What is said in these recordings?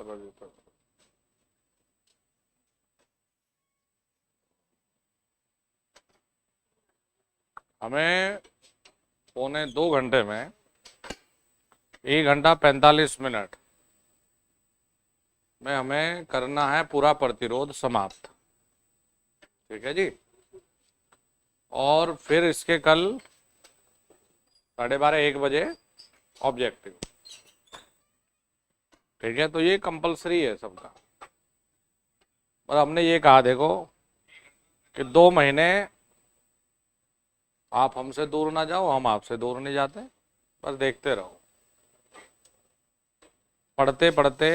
बजे तक। हमें 1.25 घंटे में 1 घंटा 45 मिनट में हमें करना है पूरा प्रतिरोध समाप्त। ठीक है जी। और फिर इसके कल 12:30-1 बजे ऑब्जेक्टिव। ठीक है, तो ये कंपलसरी है सबका। और हमने ये कहा देखो कि 2 महीने आप हमसे दूर ना जाओ, हम आपसे दूर नहीं जाते, बस देखते रहो। पढ़ते पढ़ते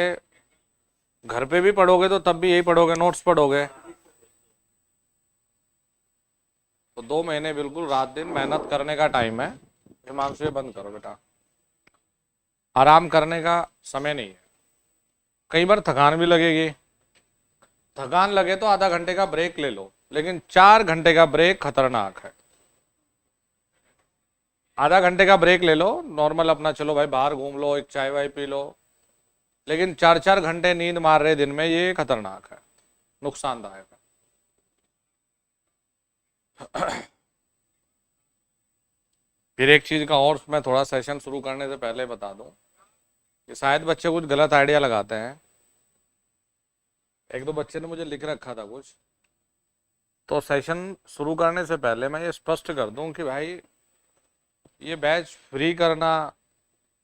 घर पे भी पढ़ोगे तो तब भी यही पढ़ोगे, नोट्स पढ़ोगे। तो 2 महीने बिल्कुल रात दिन मेहनत करने का टाइम है। हिमांशु ये बंद करो बेटा, आराम करने का समय नहीं है। कई बार थकान भी लगेगी, थकान लगे तो आधा घंटे का ब्रेक ले लो, लेकिन 4 घंटे का ब्रेक खतरनाक है। आधा घंटे का ब्रेक ले लो, नॉर्मल अपना चलो भाई बाहर घूम लो, एक चाय वाय पी लो, लेकिन 4-4 घंटे नींद मार रहे दिन में, ये खतरनाक है, नुकसानदायक है। फिर एक चीज का और मैं थोड़ा सेशन शुरू करने से पहले बता दूं कि शायद बच्चे कुछ गलत आइडिया लगाते हैं। एक दो बच्चे ने मुझे लिख रखा था कुछ, तो सेशन शुरू करने से पहले मैं ये स्पष्ट कर दूं कि भाई ये बैच फ्री करना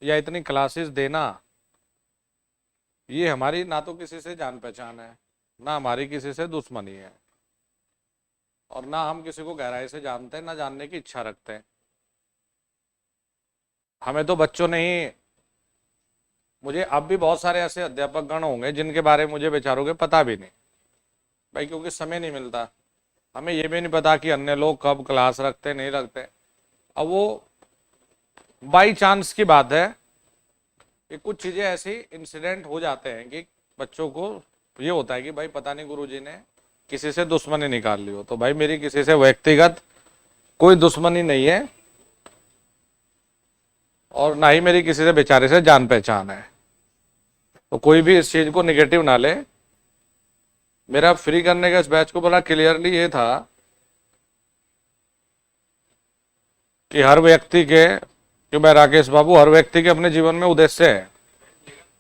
या इतनी क्लासेस देना, ये हमारी ना तो किसी से जान पहचान है, ना हमारी किसी से दुश्मनी है, और ना हम किसी को गहराई से जानते हैं, ना जानने की इच्छा रखते हैं। हमें तो बच्चों ने ही, मुझे अब भी बहुत सारे ऐसे अध्यापक गण होंगे जिनके बारे में मुझे बेचारों के पता भी नहीं भाई, क्योंकि समय नहीं मिलता। हमें ये भी नहीं पता कि अन्य लोग कब क्लास रखते नहीं रखते। अब वो बाई चांस की बात है कि कुछ चीजें ऐसी इंसिडेंट हो जाते हैं कि बच्चों को ये होता है कि भाई पता नहीं गुरुजी ने किसी से दुश्मनी निकाल ली हो। तो भाई मेरी किसी से व्यक्तिगत कोई दुश्मनी नहीं है, और ना ही मेरी किसी से बेचारे से जान पहचान है। तो कोई भी इस चीज को निगेटिव ना ले। मेरा फ्री करने का इस बैच को बड़ा क्लियरली ये था कि हर व्यक्ति के, कि मैं राकेश बाबू, हर व्यक्ति के अपने जीवन में उद्देश्य है।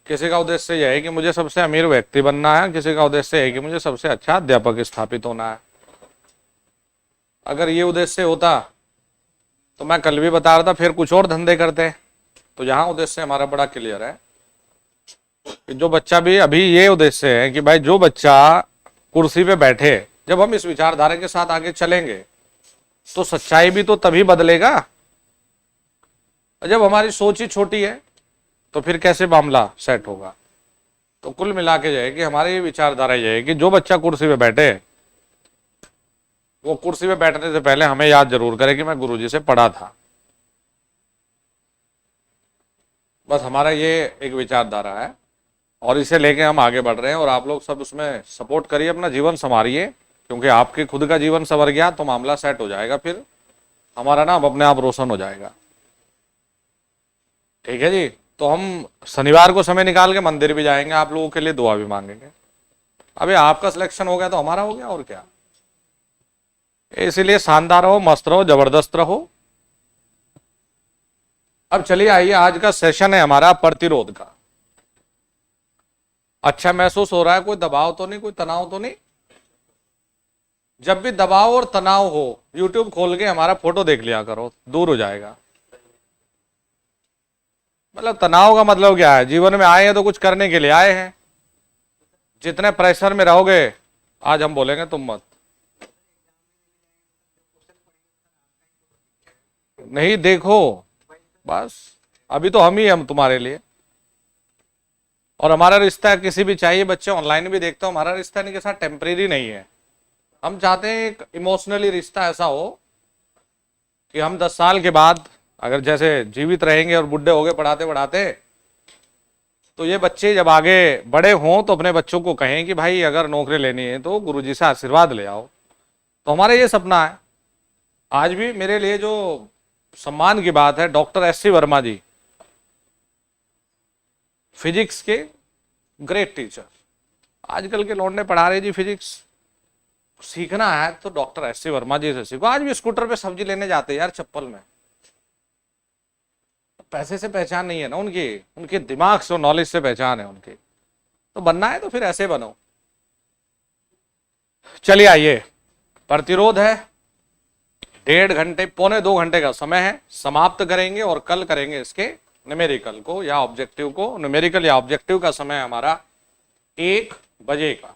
किसी का उद्देश्य यह है कि मुझे सबसे अमीर व्यक्ति बनना है, किसी का उद्देश्य है कि मुझे सबसे अच्छा अध्यापक स्थापित होना है। अगर ये उद्देश्य होता तो मैं कल भी बता रहा था फिर कुछ और धंधे करते। तो यहाँ उद्देश्य हमारा बड़ा क्लियर है कि जो बच्चा भी, अभी ये उद्देश्य है कि भाई जो बच्चा कुर्सी पे बैठे, जब हम इस विचारधारा के साथ आगे चलेंगे तो सच्चाई भी तो तभी बदलेगा। जब हमारी सोच ही छोटी है तो फिर कैसे मामला सेट होगा। तो कुल मिला के जाए कि हमारी विचारधारा यह है कि जो बच्चा कुर्सी पे बैठे, वो कुर्सी पे बैठने से पहले हमें याद जरूर करे कि मैं गुरुजी से पढ़ा था। बस हमारा ये एक विचारधारा है और इसे लेके हम आगे बढ़ रहे हैं, और आप लोग सब उसमें सपोर्ट करिए, अपना जीवन संवारिए, क्योंकि आपके खुद का जीवन संवर गया तो मामला सेट हो जाएगा, फिर हमारा नाम अपने आप रोशन हो जाएगा। ठीक है जी। तो हम शनिवार को समय निकाल के मंदिर भी जाएंगे, आप लोगों के लिए दुआ भी मांगेंगे। अबे आपका सिलेक्शन हो गया तो हमारा हो गया, और क्या। इसीलिए शानदार रहो, मस्त रहो, जबरदस्त रहो। अब चलिए आइए, आज का सेशन है हमारा प्रतिरोध का। अच्छा महसूस हो रहा है? कोई दबाव तो नहीं, कोई तनाव तो नहीं? जब भी दबाव और तनाव हो, YouTube खोल के हमारा फोटो देख लिया करो, दूर हो जाएगा। मतलब तनाव का मतलब क्या है? जीवन में आए हैं तो कुछ करने के लिए आए हैं। जितने प्रेशर में रहोगे, आज हम बोलेंगे तुम मत, नहीं देखो, बस अभी तो हम ही हम तुम्हारे लिए। और हमारा रिश्ता किसी भी, चाहिए बच्चे ऑनलाइन भी देखते हो, हमारा रिश्ता इनके साथ टेम्परेरी नहीं है। हम चाहते हैं एक इमोशनली रिश्ता ऐसा हो कि हम 10 साल के बाद अगर जैसे जीवित रहेंगे और बुढ़े हो गए पढ़ाते पढ़ाते, तो ये बच्चे जब आगे बड़े हों तो अपने बच्चों को कहें कि भाई अगर नौकरी लेनी है तो गुरुजी से आशीर्वाद ले आओ। तो हमारा ये सपना है। आज भी मेरे लिए जो सम्मान की बात है, डॉक्टर SC वर्मा जी, फिजिक्स के ग्रेट टीचर। आजकल के लौंडे पढ़ा रहे जी फिजिक्स, सीखना है तो डॉक्टर एस.सी. वर्मा जी से सीखो। आज भी स्कूटर पे सब्जी लेने जाते हैं यार चप्पल में। पैसे से पहचान नहीं है ना उनकी, उनके दिमाग से, नॉलेज से पहचान है उनकी। तो बनना है तो फिर ऐसे बनो। चलिए आइए, प्रतिरोध है, 1.5 घंटे, 1.25 घंटे का समय है, समाप्त करेंगे और कल करेंगे इसके न्यूमेरिकल को या ऑब्जेक्टिव को। न्यूमेरिकल या ऑब्जेक्टिव का समय हमारा 1 बजे का,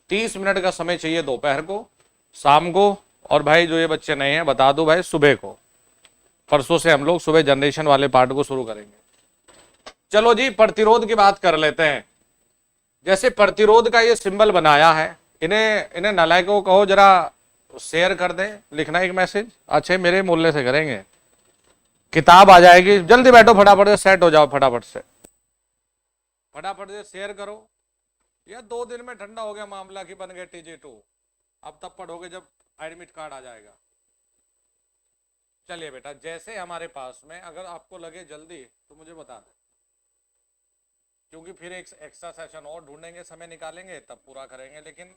30 मिनट का समय चाहिए दोपहर को, शाम को। और भाई जो ये बच्चे नए हैं बता दो भाई, सुबह को, परसों से हम लोग सुबह जनरेशन वाले पार्ट को शुरू करेंगे। चलो जी, प्रतिरोध की बात कर लेते हैं। जैसे प्रतिरोध का ये सिंबल बनाया है, इन्हें नालायकों को कहो जरा शेयर कर दें, लिखना एक मैसेज। अच्छे मेरे मूल्य से करेंगे, किताब आ जाएगी, जल्दी बैठो, फटाफट से सेट हो जाओ, फटाफट से शेयर करो। या 2 दिन में ठंडा हो गया मामला कि बन गए TG2, अब तब पढ़ोगे जब एडमिट कार्ड आ जाएगा। चलिए बेटा, जैसे हमारे पास में, अगर आपको लगे जल्दी तो मुझे बता दें, क्योंकि फिर एक एक्स्ट्रा सेशन और ढूंढेंगे, समय निकालेंगे तब पूरा करेंगे, लेकिन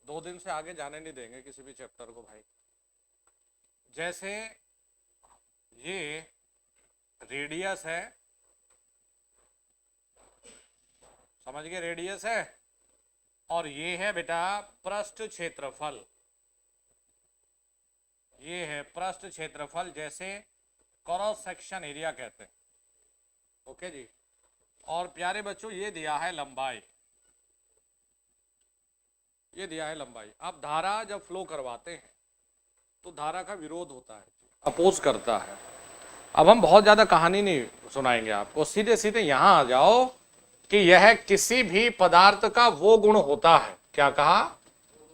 2 दिन से आगे जाने नहीं देंगे किसी भी चैप्टर को भाई। जैसे ये रेडियस है, समझ गए, रेडियस है, और ये है बेटा पृष्ठ क्षेत्रफल, ये है पृष्ठ क्षेत्रफल, जैसे क्रॉस सेक्शन एरिया कहते हैं। ओके जी। और प्यारे बच्चों, ये दिया है लंबाई, ये दिया है लंबाई। आप धारा जब फ्लो करवाते हैं तो धारा का विरोध होता है, अपोज करता है। अब हम बहुत ज्यादा कहानी नहीं सुनाएंगे आपको, सीधे सीधे यहां आ जाओ कि यह किसी भी पदार्थ का वो गुण होता है, क्या कहा,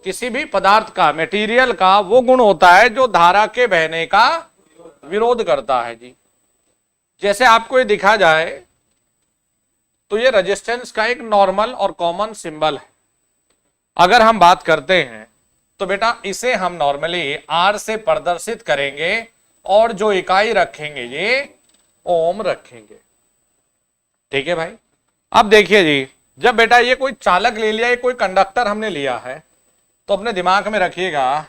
किसी भी पदार्थ का, मटेरियल का वो गुण होता है जो धारा के बहने का विरोध करता है जी। जैसे आपको ये दिखा जाए तो ये रेजिस्टेंस का एक नॉर्मल और कॉमन सिंबल है। अगर हम बात करते हैं तो बेटा इसे हम नॉर्मली R से प्रदर्शित करेंगे और जो इकाई रखेंगे ये ओम रखेंगे। ठीक है भाई। अब देखिए जी, जब बेटा ये कोई चालक ले लिया, ये कोई कंडक्टर हमने लिया है, तो अपने दिमाग में रखिएगा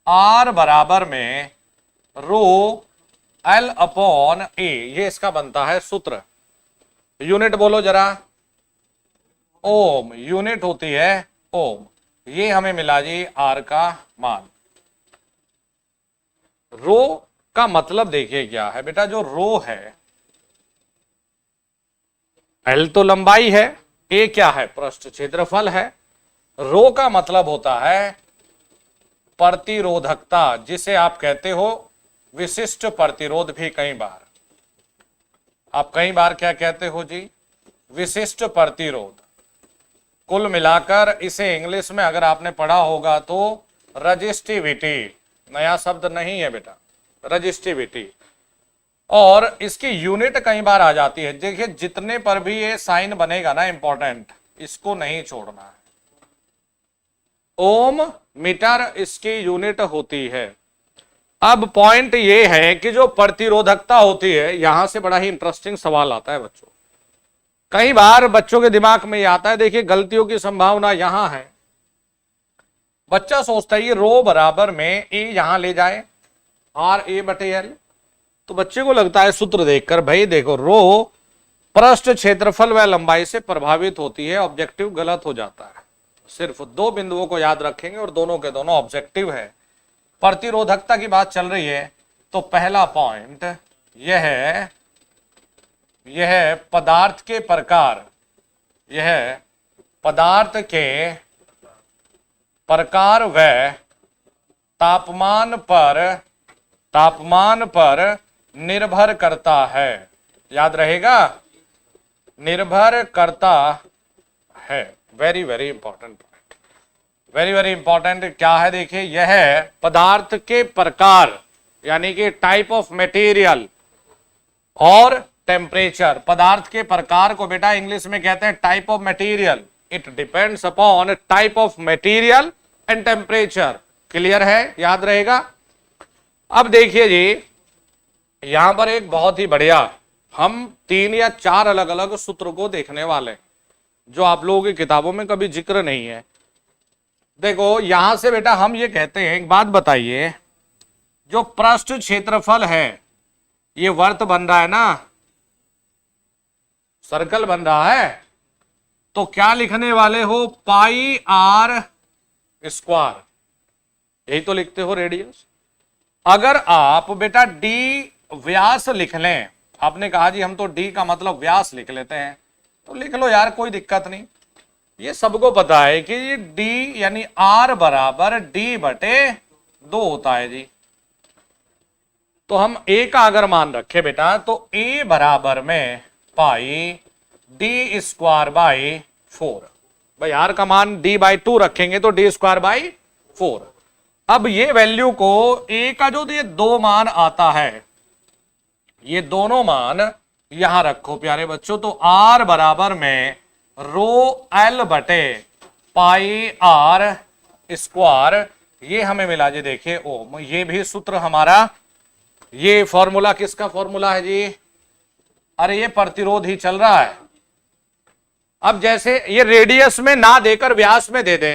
R बराबर में रो L अपॉन A, ये इसका बनता है सूत्र। यूनिट बोलो जरा, ओम, यूनिट होती है ओम। ये हमें मिला जी R का मान। रो का मतलब देखिए क्या है बेटा, जो रो है, L तो लंबाई है, A क्या है, पृष्ठ क्षेत्रफल है। रो का मतलब होता है प्रतिरोधकता, जिसे आप कहते हो विशिष्ट प्रतिरोध भी। कई बार आप कई बार क्या कहते हो जी, विशिष्ट प्रतिरोध। कुल मिलाकर इसे इंग्लिश में अगर आपने पढ़ा होगा तो रजिस्टिविटी, नया शब्द नहीं है बेटा, रजिस्टिविटी। और इसकी यूनिट कई बार आ जाती है। देखिए जितने पर भी ये साइन बनेगा ना इंपॉर्टेंट, इसको नहीं छोड़ना है। ओम मीटर इसकी यूनिट होती है। अब पॉइंट ये है कि जो प्रतिरोधकता होती है, यहां से बड़ा ही इंटरेस्टिंग सवाल आता है बच्चों। कई बार बच्चों के दिमाग में ये आता है, देखिए गलतियों की संभावना यहां है। बच्चा सोचता है ये रो बराबर में ए यहां ले जाए, RA/L, तो बच्चे को लगता है सूत्र देखकर, भाई देखो रो पृष्ठ क्षेत्रफल व लंबाई से प्रभावित होती है। ऑब्जेक्टिव गलत हो जाता है। सिर्फ 2 बिंदुओं को याद रखेंगे और दोनों के दोनों ऑब्जेक्टिव है। प्रतिरोधकता की बात चल रही है तो पहला पॉइंट यह पदार्थ के प्रकार, यह पदार्थ के प्रकार व तापमान पर निर्भर करता है। याद रहेगा, निर्भर करता है। Very very important point, very very important. क्या है देखिए, यह पदार्थ के प्रकार यानी कि टाइप ऑफ मटेरियल और टेम्परेचर। पदार्थ के प्रकार को बेटा इंग्लिश में कहते हैं type of material. It depends upon type of material and temperature. Clear है, याद रहेगा। अब देखिए जी, यहां पर एक बहुत ही बढ़िया, हम 3 या 4 अलग अलग सूत्र को देखने वाले। जो आप लोगों की किताबों में कभी जिक्र नहीं है। देखो यहां से बेटा हम ये कहते हैं, एक बात बताइए, जो पृष्ठ क्षेत्रफल है ये वर्त बन रहा है ना, सर्कल बन रहा है, तो क्या लिखने वाले हो, पाई आर स्क्वायर, यही तो लिखते हो रेडियस। अगर आप बेटा डी व्यास लिख लें, आपने कहा जी हम तो डी का मतलब व्यास लिख लेते हैं, तो लिख लो यार, कोई दिक्कत नहीं। ये सबको पता है कि डी यानी आर बराबर डी बटे 2 होता है जी। तो हम ए का अगर मान रखे बेटा, तो ए बराबर में पाई डी स्क्वायर बाई 4। भाई आर का मान डी बाई 2 रखेंगे तो डी स्क्वायर बाई 4। अब ये वैल्यू को ए का जो ये 2 मान आता है, ये दोनों मान यहां रखो प्यारे बच्चों। तो आर बराबर में रो एल बटे पाई आर स्क्वायर, ये हमें मिला जी, देखिए ओम। ये भी सूत्र हमारा, ये फॉर्मूला किसका फॉर्मूला है जी, अरे ये प्रतिरोध ही चल रहा है। अब जैसे ये रेडियस में ना देकर व्यास में दे दे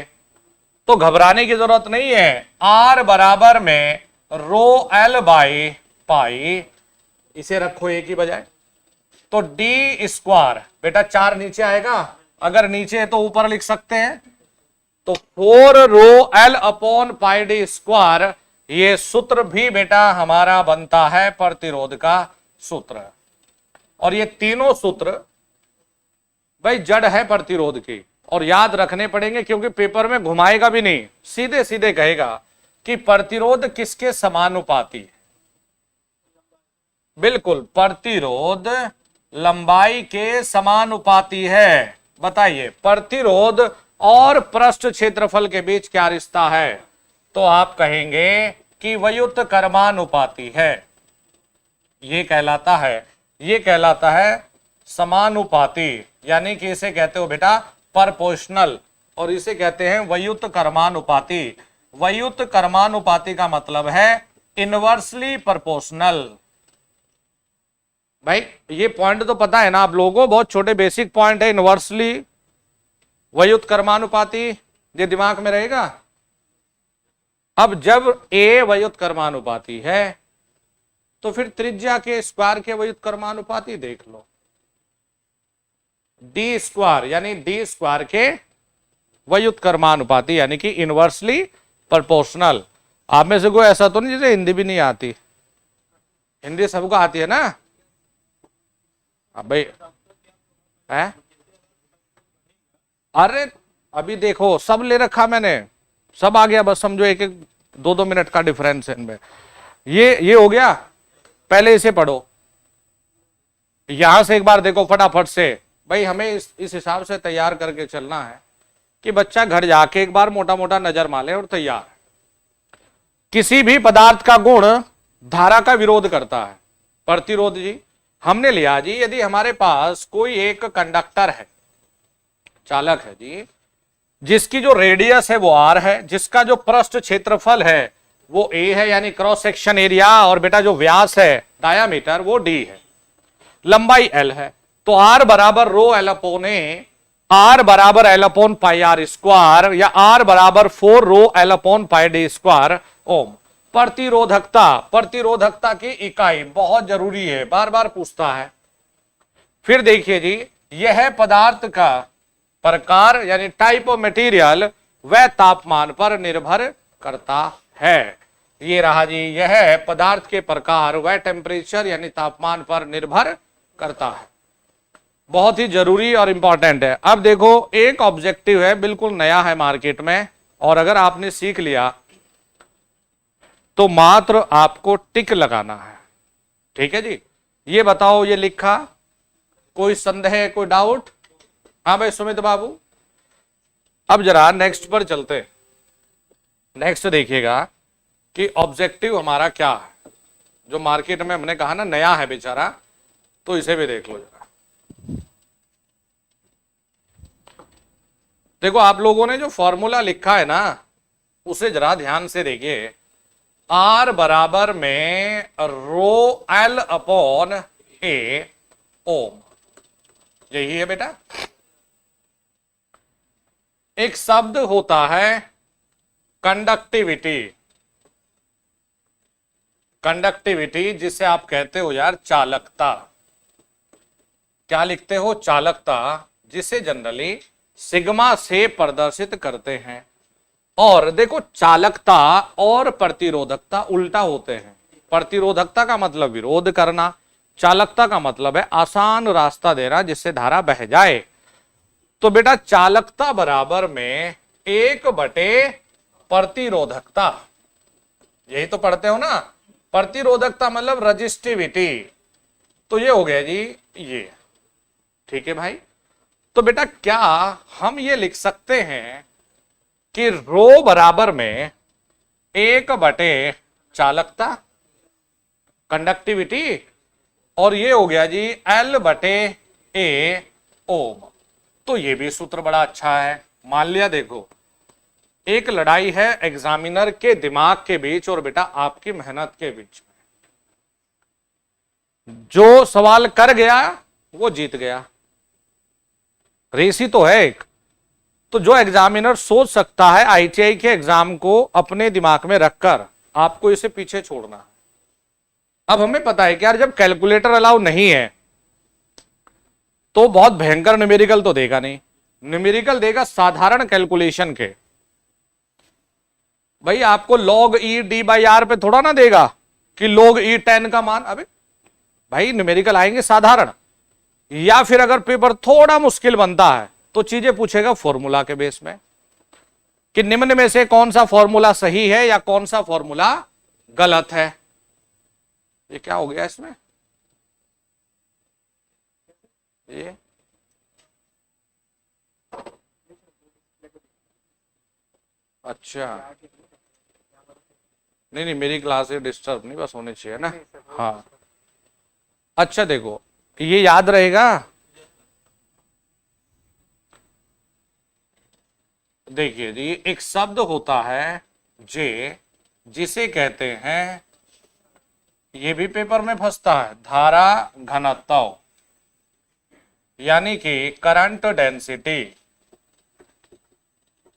तो घबराने की जरूरत नहीं है। आर बराबर में रो एल बाई पाई, इसे रखो एक ही बजाय, तो डी स्क्वायर बेटा 4 नीचे आएगा, अगर नीचे है तो ऊपर लिख सकते हैं, तो 4 rho L upon pi D square. ये सूत्र भी बेटा हमारा बनता है प्रतिरोध का सूत्र, और ये तीनों सूत्र भाई जड़ है प्रतिरोध की, और याद रखने पड़ेंगे क्योंकि पेपर में घुमाएगा भी नहीं, सीधे सीधे कहेगा कि प्रतिरोध किसके समानुपाती है। बिल्कुल, प्रतिरोध लंबाई के समानुपाती है। बताइए प्रतिरोध और पृष्ठ क्षेत्रफल के बीच क्या रिश्ता है, तो आप कहेंगे कि व्युत्त कर्मानुपाती है। ये कहलाता है समानुपाती, यानी कि इसे कहते हो बेटा प्रोपोर्शनल, और इसे कहते हैं व्युत्त कर्मानुपाती। व्युत्त कर्मानुपाती का मतलब है इनवर्सली प्रोपोर्शनल। भाई ये पॉइंट तो पता है ना आप लोगों को, बहुत छोटे बेसिक पॉइंट है। इनवर्सली व्युत्त कर्मानुपाती, ये दिमाग में रहेगा। अब जब ए व्युत्त कर्मानुपाती है तो फिर त्रिज्या के स्क्वायर के व्युत्त कर्मानुपाती देख लो, डी स्क्वायर, यानी डी स्क्वायर के व्युत्त कर्मानुपाती, यानी कि इनवर्सली प्रोपोर्शनल। आप में से कोई ऐसा तो नहीं जिसे हिंदी भी नहीं आती, हिंदी सबको आती है ना। अब भाई है, अरे अभी देखो सब ले रखा मैंने, सब आ गया, बस समझो 1-2 मिनट का डिफरेंस है इनमें। ये हो गया, पहले इसे पढ़ो, यहां से एक बार देखो फटाफट से। भाई हमें इस हिसाब से तैयार करके चलना है कि बच्चा घर जाके एक बार मोटा मोटा नजर मारे और तैयार। किसी भी पदार्थ का गुण धारा का विरोध करता है, प्रतिरोध जी। हमने लिया जी, यदि हमारे पास कोई एक कंडक्टर है, चालक है जी, जिसकी जो रेडियस है वो आर है, जिसका जो पृष्ठ क्षेत्रफल है वो ए है, यानी क्रॉस सेक्शन एरिया, और बेटा जो व्यास है डायामीटर वो डी है, लंबाई एल है, तो आर बराबर rho L upon A, R बराबर L upon pi R square, या आर बराबर 4 rho L upon pi D square ohm. प्रतिरोधकता की इकाई बहुत जरूरी है, बार बार पूछता है। फिर देखिए जी, यह पदार्थ का प्रकार यानी टाइप ऑफ मटेरियल वह तापमान पर निर्भर करता है। ये रहा जी, यह पदार्थ के प्रकार वह टेम्परेचर यानी तापमान पर निर्भर करता है। बहुत ही जरूरी और इंपॉर्टेंट है। अब देखो एक ऑब्जेक्टिव है, बिल्कुल नया है मार्केट में, और अगर आपने सीख लिया तो मात्र आपको टिक लगाना है। ठीक है जी, ये बताओ ये लिखा, कोई संदेह, कोई डाउट? हाँ भाई सुमित बाबू। अब जरा नेक्स्ट पर चलते। नेक्स्ट देखिएगा कि ऑब्जेक्टिव हमारा क्या है, जो मार्केट में हमने कहा ना नया है बेचारा, तो इसे भी देख लो जरा। देखो आप लोगों ने जो फॉर्मूला लिखा है ना उसे जरा ध्यान से देखिए। आर बराबर में रो एल अपॉन ए ओम, यही है बेटा। एक शब्द होता है कंडक्टिविटी। कंडक्टिविटी जिसे आप कहते हो यार चालकता। क्या लिखते हो? चालकता, जिसे जनरली सिग्मा से प्रदर्शित करते हैं। और देखो, चालकता और प्रतिरोधकता उल्टा होते हैं। प्रतिरोधकता का मतलब विरोध करना, चालकता का मतलब है आसान रास्ता देना जिससे धारा बह जाए। तो बेटा चालकता बराबर में 1/, प्रतिरोधकता, यही तो पढ़ते हो ना। प्रतिरोधकता मतलब रजिस्टिविटी। तो ये हो गया जी ये। ठीक है भाई। तो बेटा क्या हम ये लिख सकते हैं कि रो बराबर में 1/, चालकता, कंडक्टिविटी, और ये हो गया जी L/A ओम। तो ये भी सूत्र बड़ा अच्छा है। मान लिया, देखो एक लड़ाई है एग्जामिनर के दिमाग के बीच और बेटा आपकी मेहनत के बीच में। जो सवाल कर गया वो जीत गया। रेसी तो है एक। तो जो एग्जामिनर सोच सकता है ITI के एग्जाम को अपने दिमाग में रखकर, आपको इसे पीछे छोड़ना है। अब हमें पता है कि यार जब कैलकुलेटर अलाउ नहीं है तो बहुत भयंकर न्यूमेरिकल तो देगा नहीं। न्यूमेरिकल देगा साधारण कैलकुलेशन के। भाई आपको log E D/R पे थोड़ा ना देगा कि log E 10 का मान। अबे भाई न्यूमेरिकल आएंगे साधारण, या फिर अगर पेपर थोड़ा मुश्किल बनता है तो चीजें पूछेगा फॉर्मूला के बेस में कि निम्न में से कौन सा फॉर्मूला सही है या कौन सा फॉर्मूला गलत है। ये क्या हो गया इसमें? ये अच्छा, नहीं नहीं मेरी क्लास से डिस्टर्ब नहीं बस होनी चाहिए ना। हाँ अच्छा, देखो ये याद रहेगा। देखिए जी, एक शब्द होता है जे, जिसे कहते हैं, ये भी पेपर में फंसता है, धारा घनत्व, यानी कि करंट डेंसिटी।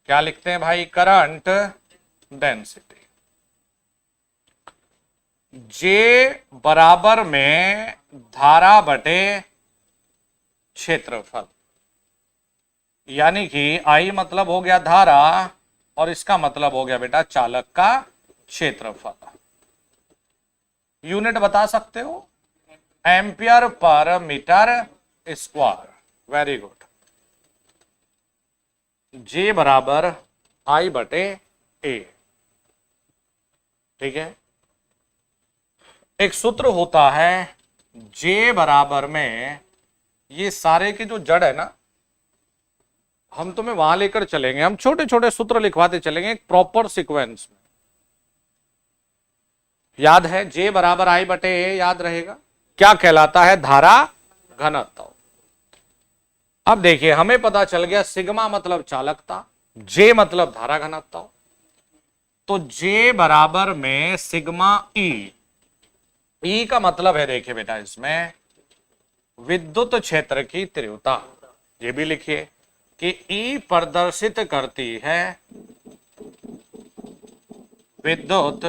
क्या लिखते हैं भाई? Current density. जे बराबर में धारा बटे क्षेत्रफल, यानी कि I मतलब हो गया धारा और इसका मतलब हो गया बेटा चालक का क्षेत्रफल। यूनिट बता सकते हो? Ampere per metre square. Very good. J बराबर I/A। ठीक है। एक सूत्र होता है J बराबर में, ये सारे के जो जड़ है ना, हम तुम्हें वहां लेकर चलेंगे। हम छोटे छोटे सूत्र लिखवाते चलेंगे एक प्रॉपर सीक्वेंस में। याद है J बराबर I/A, याद रहेगा। क्या कहलाता है? धारा घनत्व। अब देखिए हमें पता चल गया सिग्मा मतलब चालकता, J मतलब धारा घनत्व। तो J बराबर में सिग्मा E का मतलब है, देखिए बेटा इसमें विद्युत क्षेत्र की तीव्रता। ये भी लिखिए कि E प्रदर्शित करती है विद्युत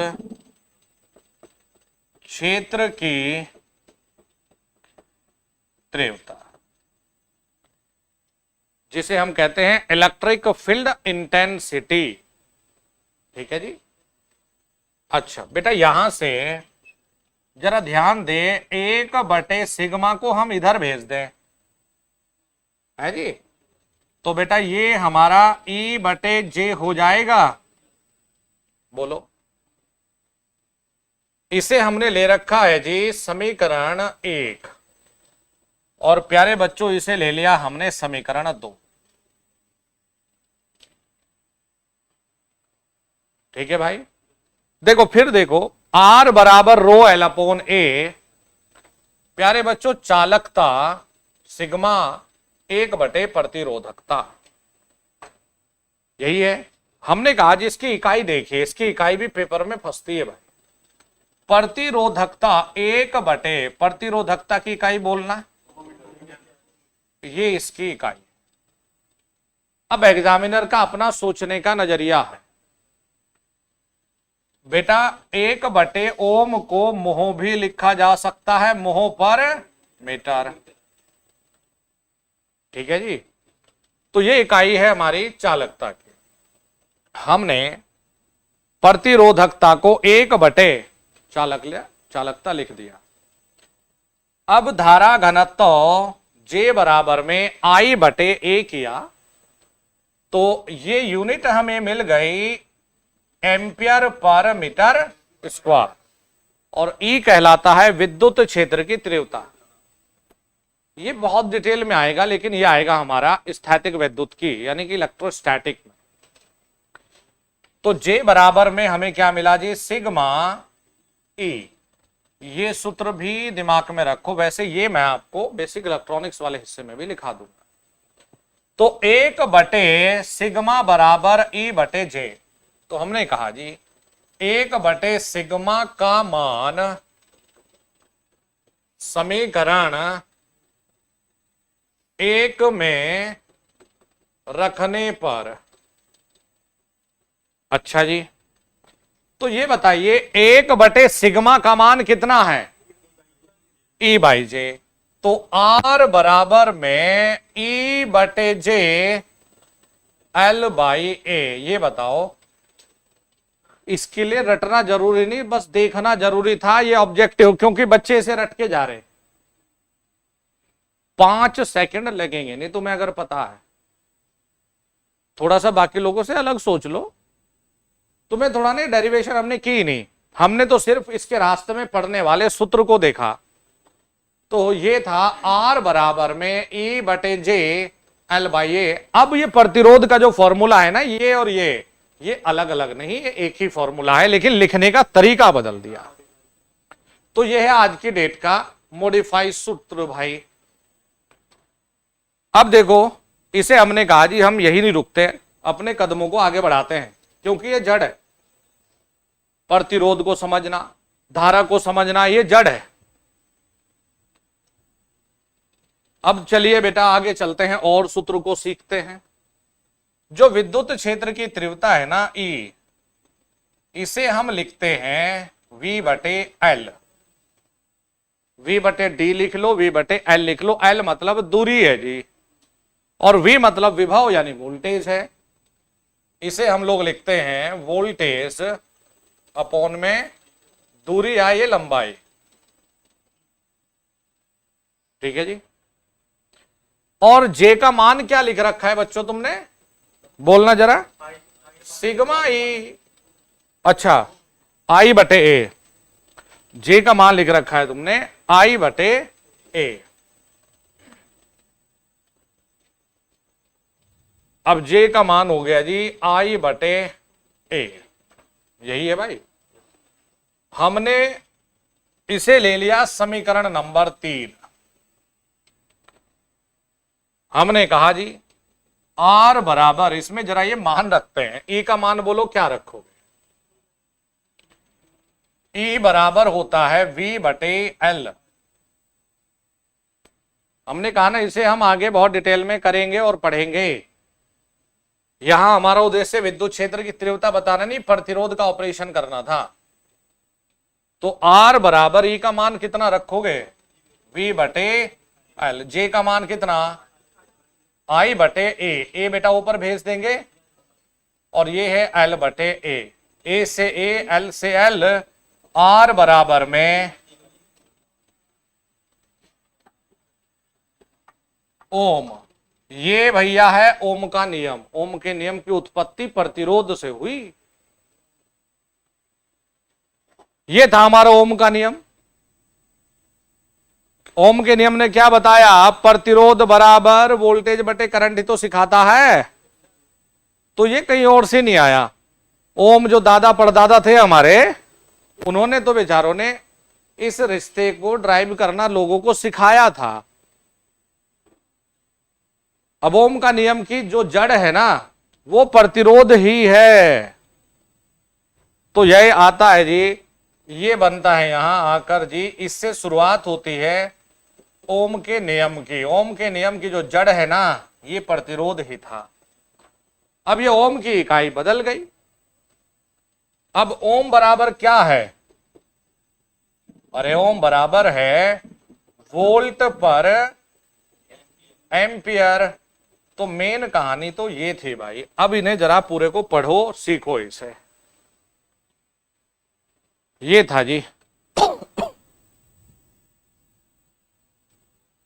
क्षेत्र की तीव्रता, जिसे हम कहते हैं इलेक्ट्रिक फील्ड इंटेंसिटी। ठीक है जी। अच्छा बेटा यहां से जरा ध्यान दे, 1/सिग्मा को हम इधर भेज दें, है जी, तो बेटा ये हमारा E/J हो जाएगा। बोलो, इसे हमने ले रखा है जी समीकरण 1, और प्यारे बच्चों इसे ले लिया हमने समीकरण 2। ठीक है भाई। देखो फिर देखो, R बराबर ρL/A। प्यारे बच्चों चालकता सिग्मा 1/, प्रतिरोधकता, यही है। हमने कहा जी इसकी इकाई देखिए, इसकी इकाई भी पेपर में फंसती है भाई। प्रतिरोधकता 1/, प्रतिरोधकता की इकाई बोलना, ये इसकी इकाई। अब एग्जामिनर का अपना सोचने का नजरिया है। बेटा 1/ओम को मोह भी लिखा जा सकता है, मोह पर मीटर। ठीक है जी। तो ये इकाई है हमारी चालकता की। हमने प्रतिरोधकता को 1/चालकता लिख दिया। अब धारा घनत्व J बराबर में I/A किया तो ये यूनिट हमें मिल गई एम्पियर पर मीटर स्क्वायर, और E कहलाता है विद्युत क्षेत्र की तीव्रता। ये बहुत डिटेल में आएगा, लेकिन ये आएगा हमारा स्थैतिक विद्युत की यानी कि इलेक्ट्रोस्टैटिक में। तो J बराबर में हमें क्या मिला जी, सिग्मा E। ये सूत्र भी दिमाग में रखो, वैसे ये मैं आपको बेसिक इलेक्ट्रॉनिक्स वाले हिस्से में भी लिखा दूंगा। तो 1/सिग्मा बराबर E/J। तो हमने कहा जी 1/सिग्मा का मान समीकरण 1 में रखने पर, अच्छा जी, तो ये बताइए 1/सिग्मा का मान कितना है, E/J। तो R बराबर में E/J L/A। ये बताओ, इसके लिए रटना जरूरी नहीं, बस देखना जरूरी था, ये ऑब्जेक्टिव, क्योंकि बच्चे इसे रट के जा रहे। 5 सेकंड लगेंगे, नहीं तुम्हें अगर पता है। थोड़ा सा बाकी लोगों से अलग सोच लो। तुम्हें थोड़ा नहीं, डेरिवेशन हमने की नहीं, हमने तो सिर्फ इसके रास्ते में पढ़ने वाले सूत्र को देखा। तो ये था R बराबर में E/J L/A। अब ये प्रतिरोध का जो फॉर्मूला है ना, ये और ये अलग अलग नहीं, ये एक ही फॉर्मूला है, लेकिन लिखने का तरीका बदल दिया। तो ये है आज की डेट का मॉडिफाइड सूत्र भाई। अब देखो, इसे हमने कहा जी हम यही नहीं रुकते, अपने कदमों को आगे बढ़ाते हैं, क्योंकि ये जड़ है। प्रतिरोध को समझना, धारा को समझना, ये जड़ है। अब चलिए बेटा आगे चलते हैं और सूत्र को सीखते हैं। जो विद्युत क्षेत्र की तीव्रता है ना E, इसे हम लिखते हैं V/L। V/D लिख लो, V/L लिख लो। L मतलब दूरी है जी, और V मतलब विभव यानी वोल्टेज है। इसे हम लोग लिखते हैं वोल्टेज अपॉन में दूरी है, ये लंबाई। ठीक है जी। और J का मान क्या लिख रखा है बच्चों तुमने, बोलना जरा, सिग्मा E। अच्छा, I/A। J का मान लिख रखा है तुमने I/A। अब J का मान हो गया जी I/A। यही है भाई। हमने इसे ले लिया समीकरण नंबर 3। हमने कहा जी R बराबर, इसमें जरा ये मान रखते हैं, E का मान बोलो क्या रखोगे। E बराबर होता है V/L। हमने कहा ना इसे हम आगे बहुत डिटेल में करेंगे और पढ़ेंगे। यहां हमारा उद्देश्य विद्युत क्षेत्र की तीव्रता बताना नहीं, प्रतिरोध का ऑपरेशन करना था। तो R बराबर E का मान कितना रखोगे, V/L। J का मान कितना, I/A। A बेटा ऊपर भेज देंगे, और ये है L/A। A से A, L से L। R बराबर में ओम। ये भैया है ओम का नियम। ओम के नियम की उत्पत्ति प्रतिरोध से हुई। ये था हमारा ओम का नियम। ओम के नियम ने क्या बताया, प्रतिरोध बराबर वोल्टेज बटे करंट ही तो सिखाता है। तो ये कहीं और से नहीं आया। ओम जो दादा परदादा थे हमारे, उन्होंने तो बेचारों ने इस रिश्ते को ड्राइव करना लोगों को सिखाया था। अब ओम का नियम की जो जड़ है ना, वो प्रतिरोध ही है। तो यह आता है जी, ये बनता है यहां आकर जी, इससे शुरुआत होती है ओम के नियम की। ओम के नियम की जो जड़ है ना, ये प्रतिरोध ही था। अब ये ओम की इकाई बदल गई। अब ओम बराबर क्या है? अरे ओम बराबर है वोल्ट पर एम्पियर। तो मेन कहानी तो ये थी भाई। अब इन्हें जरा पूरे को पढ़ो, सीखो इसे। ये था जी।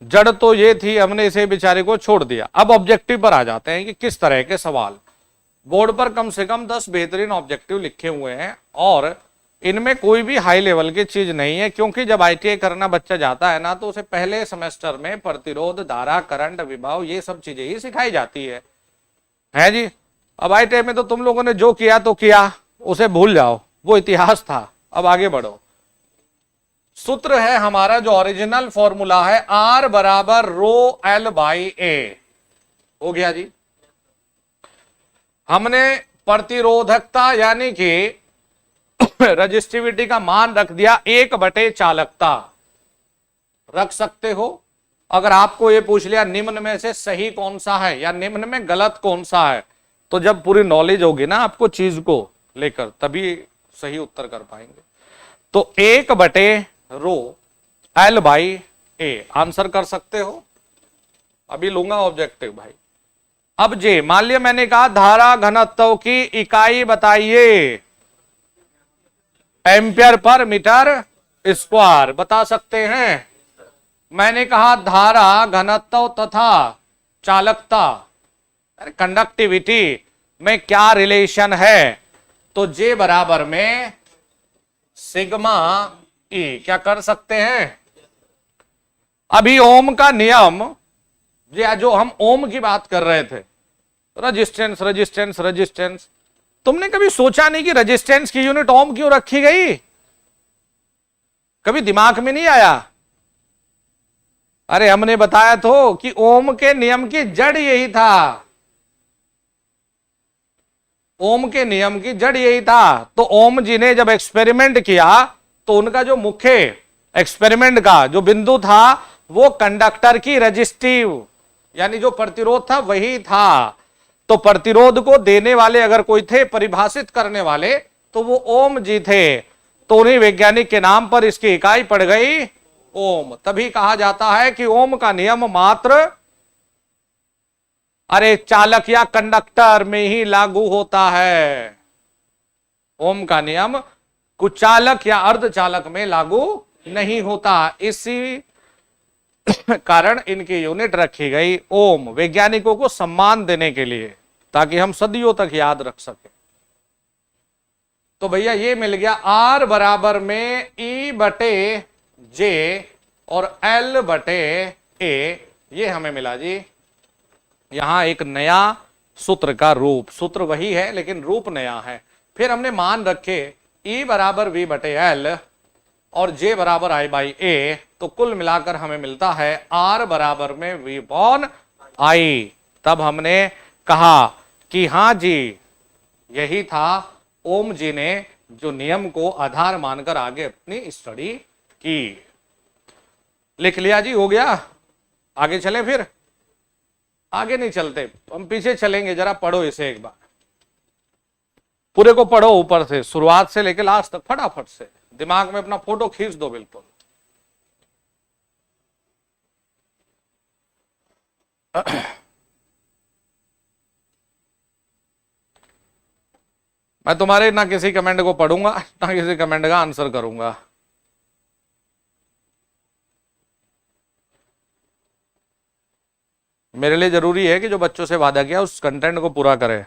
जड़ तो ये थी, हमने इसे बेचारे को छोड़ दिया। अब ऑब्जेक्टिव पर आ जाते हैं कि किस तरह के सवाल। बोर्ड पर कम से कम 10 बेहतरीन ऑब्जेक्टिव लिखे हुए हैं और इनमें कोई भी हाई लेवल की चीज नहीं है, क्योंकि जब आईटीआई करना बच्चा जाता है ना, तो उसे पहले सेमेस्टर में प्रतिरोध, धारा, करंट, विभव, ये सब चीजें ही सिखाई जाती है जी। अब आईटीआई में तो तुम लोगों ने जो किया तो किया, उसे भूल जाओ, वो इतिहास था। अब आगे बढ़ो। सूत्र है हमारा जो ओरिजिनल फॉर्मूला है, आर बराबर रो एल बाई ए। हो गया जी। हमने प्रतिरोधकता यानी कि रजिस्टिविटी का मान रख दिया 1 बटे चालकता। रख सकते हो। अगर आपको यह पूछ लिया निम्न में से सही कौन सा है या निम्न में गलत कौन सा है, तो जब पूरी नॉलेज होगी ना आपको चीज को लेकर, तभी सही उत्तर कर पाएंगे। तो 1/रो एल बाई ए आंसर कर सकते हो। अभी लूंगा ऑब्जेक्टिव भाई। अब जे मान लिया मैंने कहा धारा घनत्व की इकाई बताइए, एम्पियर पर मीटर स्क्वायर बता सकते हैं। मैंने कहा धारा घनत्व तथा चालकता, कंडक्टिविटी में क्या रिलेशन है, तो जे बराबर में सिग्मा ई। क्या कर सकते हैं? अभी ओम का नियम, जो हम ओम की बात कर रहे थे, रेजिस्टेंस रेजिस्टेंस रेजिस्टेंस, तुमने कभी सोचा नहीं कि रेजिस्टेंस की यूनिट ओम क्यों रखी गई? कभी दिमाग में नहीं आया? अरे हमने बताया तो कि ओम के नियम की जड़ यही था। ओम के नियम की जड़ यही था। तो ओम जी ने जब एक्सपेरिमेंट किया, तो उनका जो मुख्य एक्सपेरिमेंट का जो बिंदु था, वो कंडक्टर की रेजिस्टिव यानी जो प्रतिरोध था वही था। तो प्रतिरोध को देने वाले अगर कोई थे, परिभाषित करने वाले, तो वो ओम जी थे। तो उन्हीं वैज्ञानिक के नाम पर इसकी इकाई पड़ गई ओम। तभी कहा जाता है कि ओम का नियम मात्र अरे चालक या कंडक्टर में ही लागू होता है। ओम का नियम कुचालक या अर्धचालक में लागू नहीं होता। इसी कारण इनकी यूनिट रखी गई ओम, वैज्ञानिकों को सम्मान देने के लिए, ताकि हम सदियों तक याद रख सके। तो भैया ये मिल गया आर बराबर में ई बटे जे और एल बटे ए, ये हमें मिला जी। यहां एक नया सूत्र का रूप, सूत्र वही है लेकिन रूप नया है। फिर हमने मान रखे ई बराबर वी बटे एल और जे बराबर आई बाई ए, तो कुल मिलाकर हमें मिलता है आर बराबर में वी बॉन आई। तब हमने कहा कि हां जी, यही था ओम जी ने जो नियम को आधार मानकर आगे अपनी स्टडी की। लिख लिया जी, हो गया। आगे चले? फिर आगे नहीं चलते, हम पीछे चलेंगे। जरा पढ़ो इसे एक बार, पूरे को पढ़ो ऊपर से, शुरुआत से लेकर लास्ट तक फटाफट से। दिमाग में अपना फोटो खींच दो बिल्कुल। मैं तुम्हारे ना किसी कमेंट को पढ़ूंगा ना किसी कमेंट का आंसर करूंगा। मेरे लिए जरूरी है कि जो बच्चों से वादा किया उस कंटेंट को पूरा करें।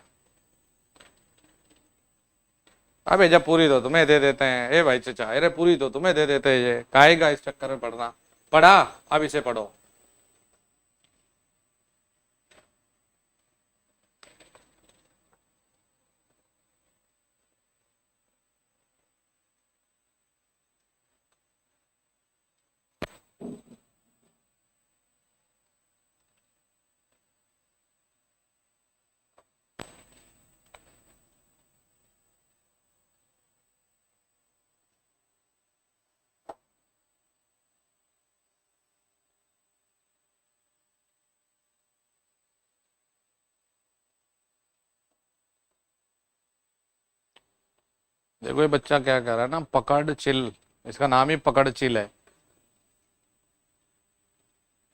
अबे जब पूरी तो तुम्हें दे देते हैं, ए भाई चचा, अरे पूरी तो तुम्हें दे देते हैं, ये काहेगा इस चक्कर में पढ़ना। पढ़ा? अब इसे पढ़ो। देखो ये बच्चा क्या कह रहा है ना, पकड़ चिल, इसका नाम ही पकड़ चिल है।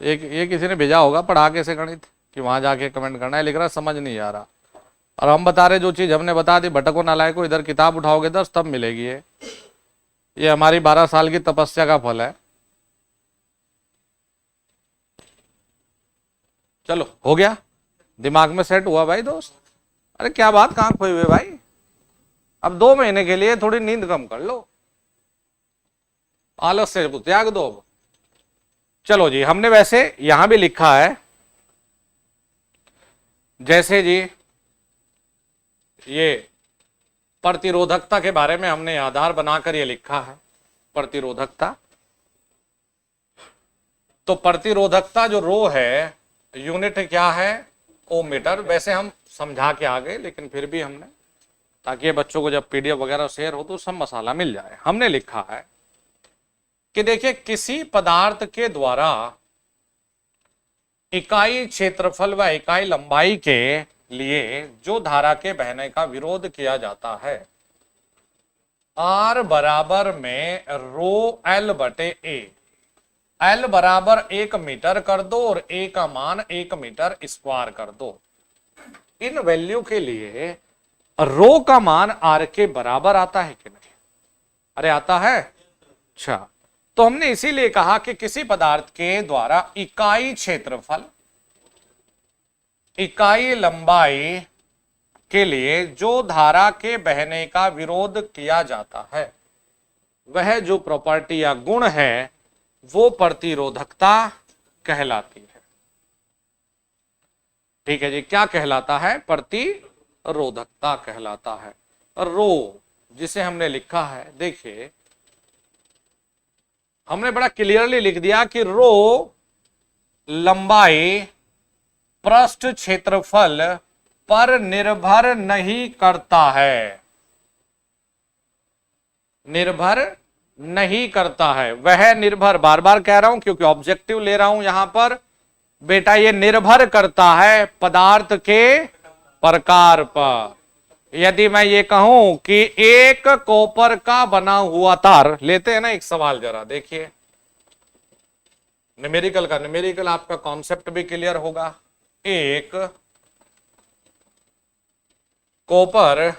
एक ये किसी ने भेजा होगा पढ़ा के से गणित कि वहां जाके कमेंट करना है, लिख रहा समझ नहीं आ रहा। और हम बता रहे जो चीज हमने बता दी, भटको नालायको, इधर किताब उठाओगे 10 तब मिलेगी। ये हमारी 12 साल की तपस्या का फल है। चलो हो गया, दिमाग में सेट हुआ भाई दोस्त। अरे क्या बात, कहां खोए हुए भाई। अब 2 महीने के लिए थोड़ी नींद कम कर लो, आलस से त्याग दो अब। चलो जी, हमने वैसे यहां भी लिखा है, जैसे जी ये प्रतिरोधकता के बारे में हमने आधार बनाकर ये लिखा है, प्रतिरोधकता। तो प्रतिरोधकता जो रो है, यूनिट क्या है, ओम मीटर। वैसे हम समझा के आ गए, लेकिन फिर भी हमने, ताकि ये बच्चों को जब पीडीएफ वगैरह शेयर हो तो सब मसाला मिल जाए। हमने लिखा है कि देखिए, किसी पदार्थ के द्वारा इकाई क्षेत्रफल व इकाई लंबाई के लिए जो धारा के बहने का विरोध किया जाता है, R बराबर में रो एल बटे ए। एल बराबर 1 मीटर कर दो और ए का मान 1 मीटर स्क्वायर कर दो। इन वैल्यू के लिए रो का मान आर के बराबर आता है कि नहीं? अरे आता है। अच्छा, तो हमने इसीलिए कहा कि किसी पदार्थ के द्वारा इकाई क्षेत्रफल, इकाई लंबाई के लिए जो धारा के बहने का विरोध किया जाता है, वह जो प्रॉपर्टी या गुण है वो प्रतिरोधकता कहलाती है। ठीक है जी, क्या कहलाता है? प्रतिरोधकता कहलाता है। रो जिसे हमने लिखा है, देखिए हमने बड़ा क्लियरली लिख दिया कि रो लंबाई पृष्ठ क्षेत्रफल पर निर्भर नहीं करता है, निर्भर नहीं करता है। वह निर्भर, बार बार कह रहा हूं क्योंकि ऑब्जेक्टिव ले रहा हूं यहां पर बेटा, ये निर्भर करता है पदार्थ के प्रकार पर। यदि मैं ये कहूं कि एक कॉपर का बना हुआ तार, लेते हैं ना एक सवाल, जरा देखिए न्यूमेरिकल का, न्यूमेरिकल आपका कॉन्सेप्ट भी क्लियर होगा। एक कॉपर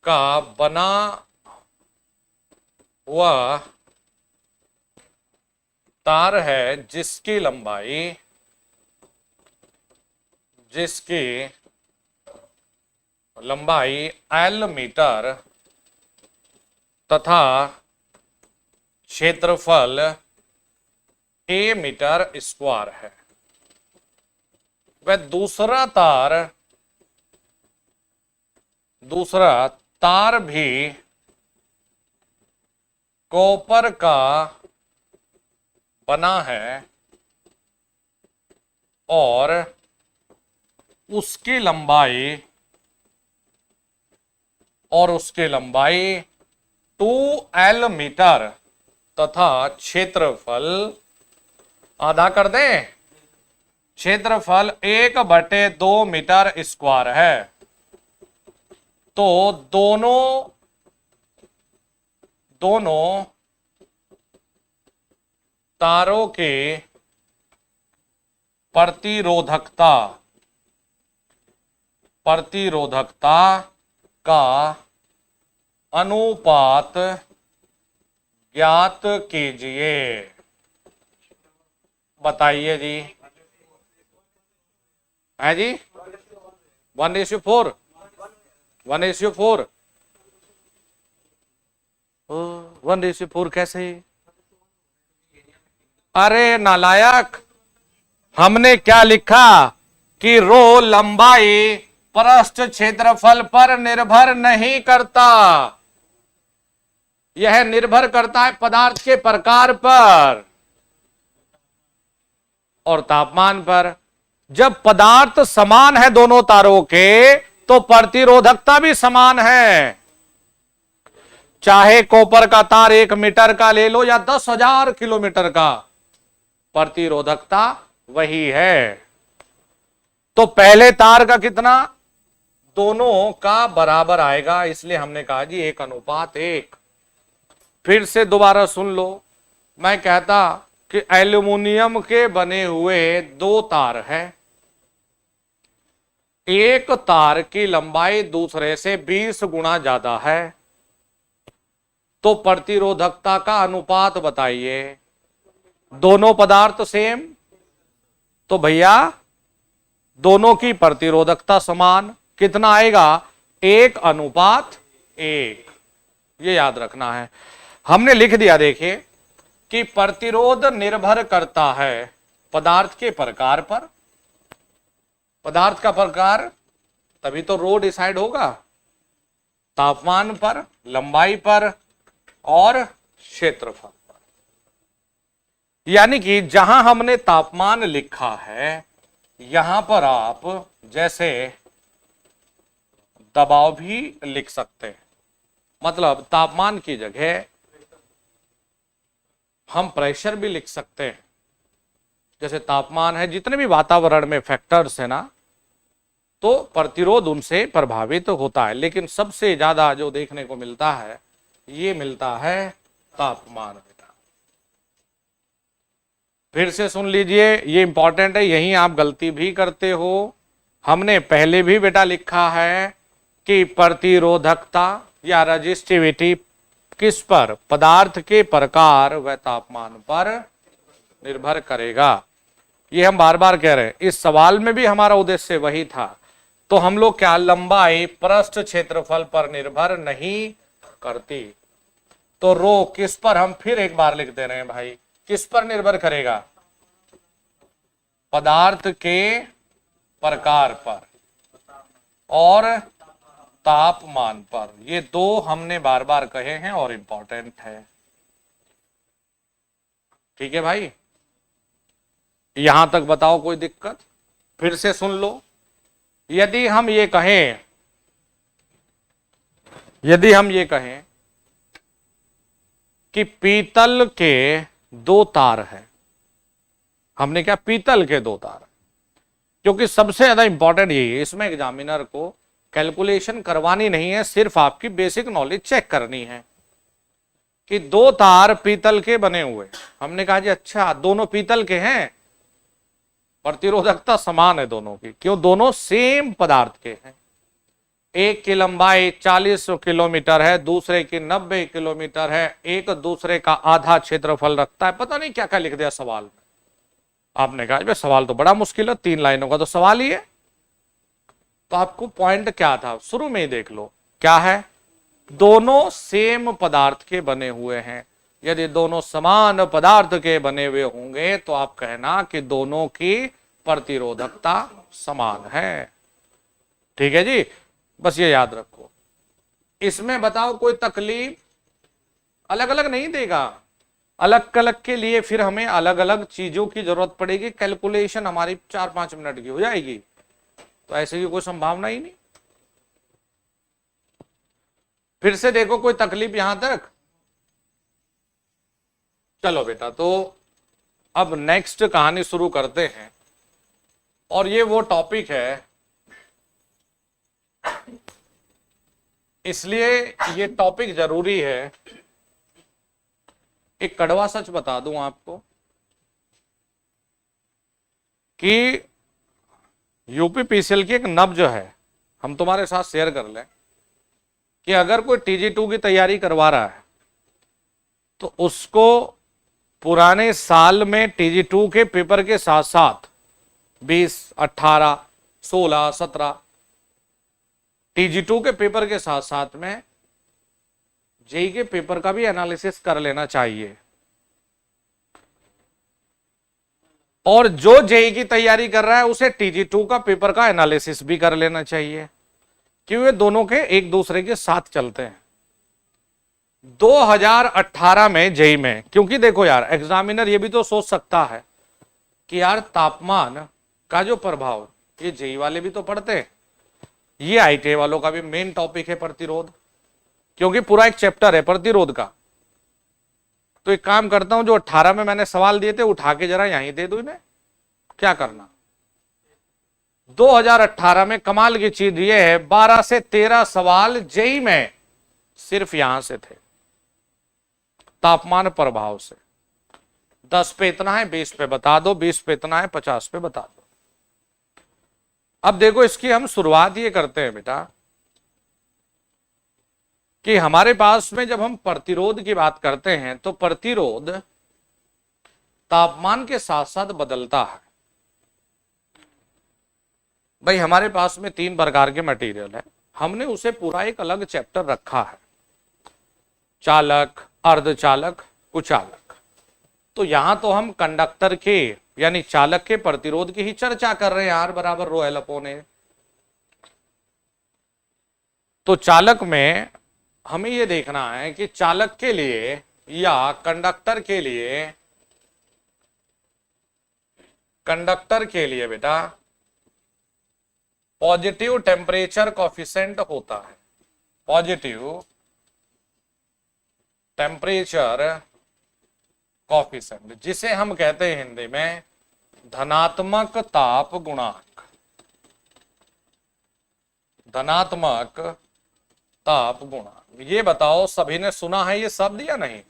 का बना हुआ तार है जिसकी लंबाई L मीटर तथा क्षेत्रफल A मीटर स्क्वायर है। वह दूसरा तार भी कॉपर का बना है और उसकी लंबाई 2L मीटर तथा क्षेत्रफल, आधा कर दें, क्षेत्रफल 1/2 मीटर स्क्वायर है। तो दोनों तारों के प्रतिरोधकता का अनुपात ज्ञात कीजिए। बताइए जी, है जी 1:4, 1:4, 1:4 कैसे? अरे नालायक, हमने क्या लिखा कि रो लंबाई पृष्ठ क्षेत्रफल पर निर्भर नहीं करता, यह निर्भर करता है पदार्थ के प्रकार पर और तापमान पर। जब पदार्थ समान है दोनों तारों के, तो प्रतिरोधकता भी समान है। चाहे कॉपर का तार 1 मीटर का ले लो या 10,000 किलोमीटर का, प्रतिरोधकता वही है। तो पहले तार का कितना, दोनों का बराबर आएगा, इसलिए हमने कहा जी 1:1। फिर से दोबारा सुन लो, मैं कहता कि एल्यूमिनियम के बने हुए 2 तार है, एक तार की लंबाई दूसरे से 20 गुना ज्यादा है, तो प्रतिरोधकता का अनुपात बताइए। दोनों पदार्थ सेम, तो भैया दोनों की प्रतिरोधकता समान, कितना आएगा? 1:1। ये याद रखना है। हमने लिख दिया, देखिए कि प्रतिरोध निर्भर करता है पदार्थ के प्रकार पर। पदार्थ का प्रकार तभी तो रो डिसाइड होगा, तापमान पर, लंबाई पर और क्षेत्रफल पर। यानी कि जहां हमने तापमान लिखा है, यहां पर आप जैसे दबाव भी लिख सकते हैं। मतलब तापमान की जगह हम प्रेशर भी लिख सकते हैं। जैसे तापमान है, जितने भी वातावरण में फैक्टर्स है ना, तो प्रतिरोध उनसे प्रभावित होता है, लेकिन सबसे ज्यादा जो देखने को मिलता है, ये मिलता है तापमान। बेटा फिर से सुन लीजिए, ये इंपॉर्टेंट है, यही आप गलती भी करते हो। हमने पहले भी बेटा लिखा है कि प्रतिरोधकता या रेजिस्टिविटी किस पर? पदार्थ के प्रकार व तापमान पर निर्भर करेगा। ये हम बार बार कह रहे हैं, इस सवाल में भी हमारा उद्देश्य वही था। तो हम लोग क्या, लंबाई पृष्ठ क्षेत्रफल पर निर्भर नहीं करती। तो रो किस पर, हम फिर एक बार लिख दे रहे हैं भाई, किस पर निर्भर करेगा? पदार्थ के प्रकार पर और तापमान पर। ये 2 हमने बार बार कहे हैं और इंपॉर्टेंट है। ठीक है भाई, यहां तक बताओ कोई दिक्कत? फिर से सुन लो, यदि हम ये कहें कि पीतल के 2 तार हैं, हमने क्या, पीतल के 2 तार, क्योंकि सबसे ज्यादा इंपॉर्टेंट यही है, इसमें एग्जामिनर को कैलकुलेशन करवानी नहीं है, सिर्फ आपकी बेसिक नॉलेज चेक करनी है कि 2 तार पीतल के बने हुए। हमने कहा जी अच्छा, दोनों पीतल के हैं, प्रतिरोधकता समान है दोनों की। क्यों? दोनों सेम पदार्थ के हैं। एक की लंबाई 40 किलोमीटर है, दूसरे की 90 किलोमीटर है, एक दूसरे का आधा क्षेत्रफल रखता है। पता नहीं क्या क्या लिख दिया सवाल में। आपने कहा सवाल तो बड़ा मुश्किल है, 3 लाइनों का तो सवाल ही है। तो आपको पॉइंट क्या था, शुरू में ही देख लो, क्या है? दोनों सेम पदार्थ के बने हुए हैं। यदि दोनों समान पदार्थ के बने हुए होंगे तो आप कहना कि दोनों की प्रतिरोधकता समान है। ठीक है जी, बस ये याद रखो। इसमें बताओ कोई तकलीफ? अलग अलग नहीं देगा, अलग अलग के लिए फिर हमें अलग अलग चीजों की जरूरत पड़ेगी। कैलकुलेशन हमारी 4-5 मिनट की हो जाएगी, तो ऐसे की कोई संभावना ही नहीं। फिर से देखो कोई तकलीफ यहां तक? चलो बेटा, तो अब नेक्स्ट कहानी शुरू करते हैं। और ये वो टॉपिक है, इसलिए ये टॉपिक जरूरी है। एक कड़वा सच बता दूं आपको कि यूपीपीसीएल की एक नब्ज है, हम तुम्हारे साथ शेयर कर लें कि अगर कोई TG2 की तैयारी करवा रहा है तो उसको पुराने साल में TG2 के पेपर के साथ साथ 20, 18, 16, 17 TG2 के पेपर के साथ साथ में जेई के पेपर का भी एनालिसिस कर लेना चाहिए। और जो जेई की तैयारी कर रहा है उसे TG2 का पेपर का एनालिसिस भी कर लेना चाहिए, क्योंकि वे दोनों के एक दूसरे के साथ चलते हैं। 2018 में जेई में, क्योंकि देखो यार, एग्जामिनर ये भी तो सोच सकता है कि यार तापमान का जो प्रभाव, ये जेई वाले भी तो पढ़ते हैं, ये आईटीआई वालों का भी मेन टॉपिक है प्रतिरोध, क्योंकि पूरा एक चैप्टर है प्रतिरोध का। तो एक काम करता हूं, जो 18 में मैंने सवाल दिए थे उठा के जरा यहीं दे दो इन्हें, क्या करना? 2018 में कमाल की चीज ये है, 12 से 13 सवाल जेई में सिर्फ यहां से थे, तापमान प्रभाव से। 10 पे इतना है, 20 पे बता दो, 20 पे इतना है, 50 पे बता दो। अब देखो, इसकी हम शुरुआत ये करते हैं बेटा कि हमारे पास में जब हम प्रतिरोध की बात करते हैं तो प्रतिरोध तापमान के साथ साथ बदलता है। भाई हमारे पास में 3 प्रकार के मटेरियल है, हमने उसे पूरा एक अलग चैप्टर रखा है, चालक, अर्धचालक, कुचालक। तो यहां तो हम कंडक्टर के यानी चालक के प्रतिरोध की ही चर्चा कर रहे हैं, R बराबर रो एल अपॉन ए। तो चालक में हमें यह देखना है कि चालक के लिए या कंडक्टर के लिए बेटा पॉजिटिव टेम्परेचर कॉफिशिएंट होता है, पॉजिटिव टेम्परेचर कॉफिशिएंट, जिसे हम कहते हैं हिंदी में धनात्मक ताप गुणांक, धनात्मक ताप गुणांक। ये बताओ सभी ने सुना है ये शब्द या नहीं?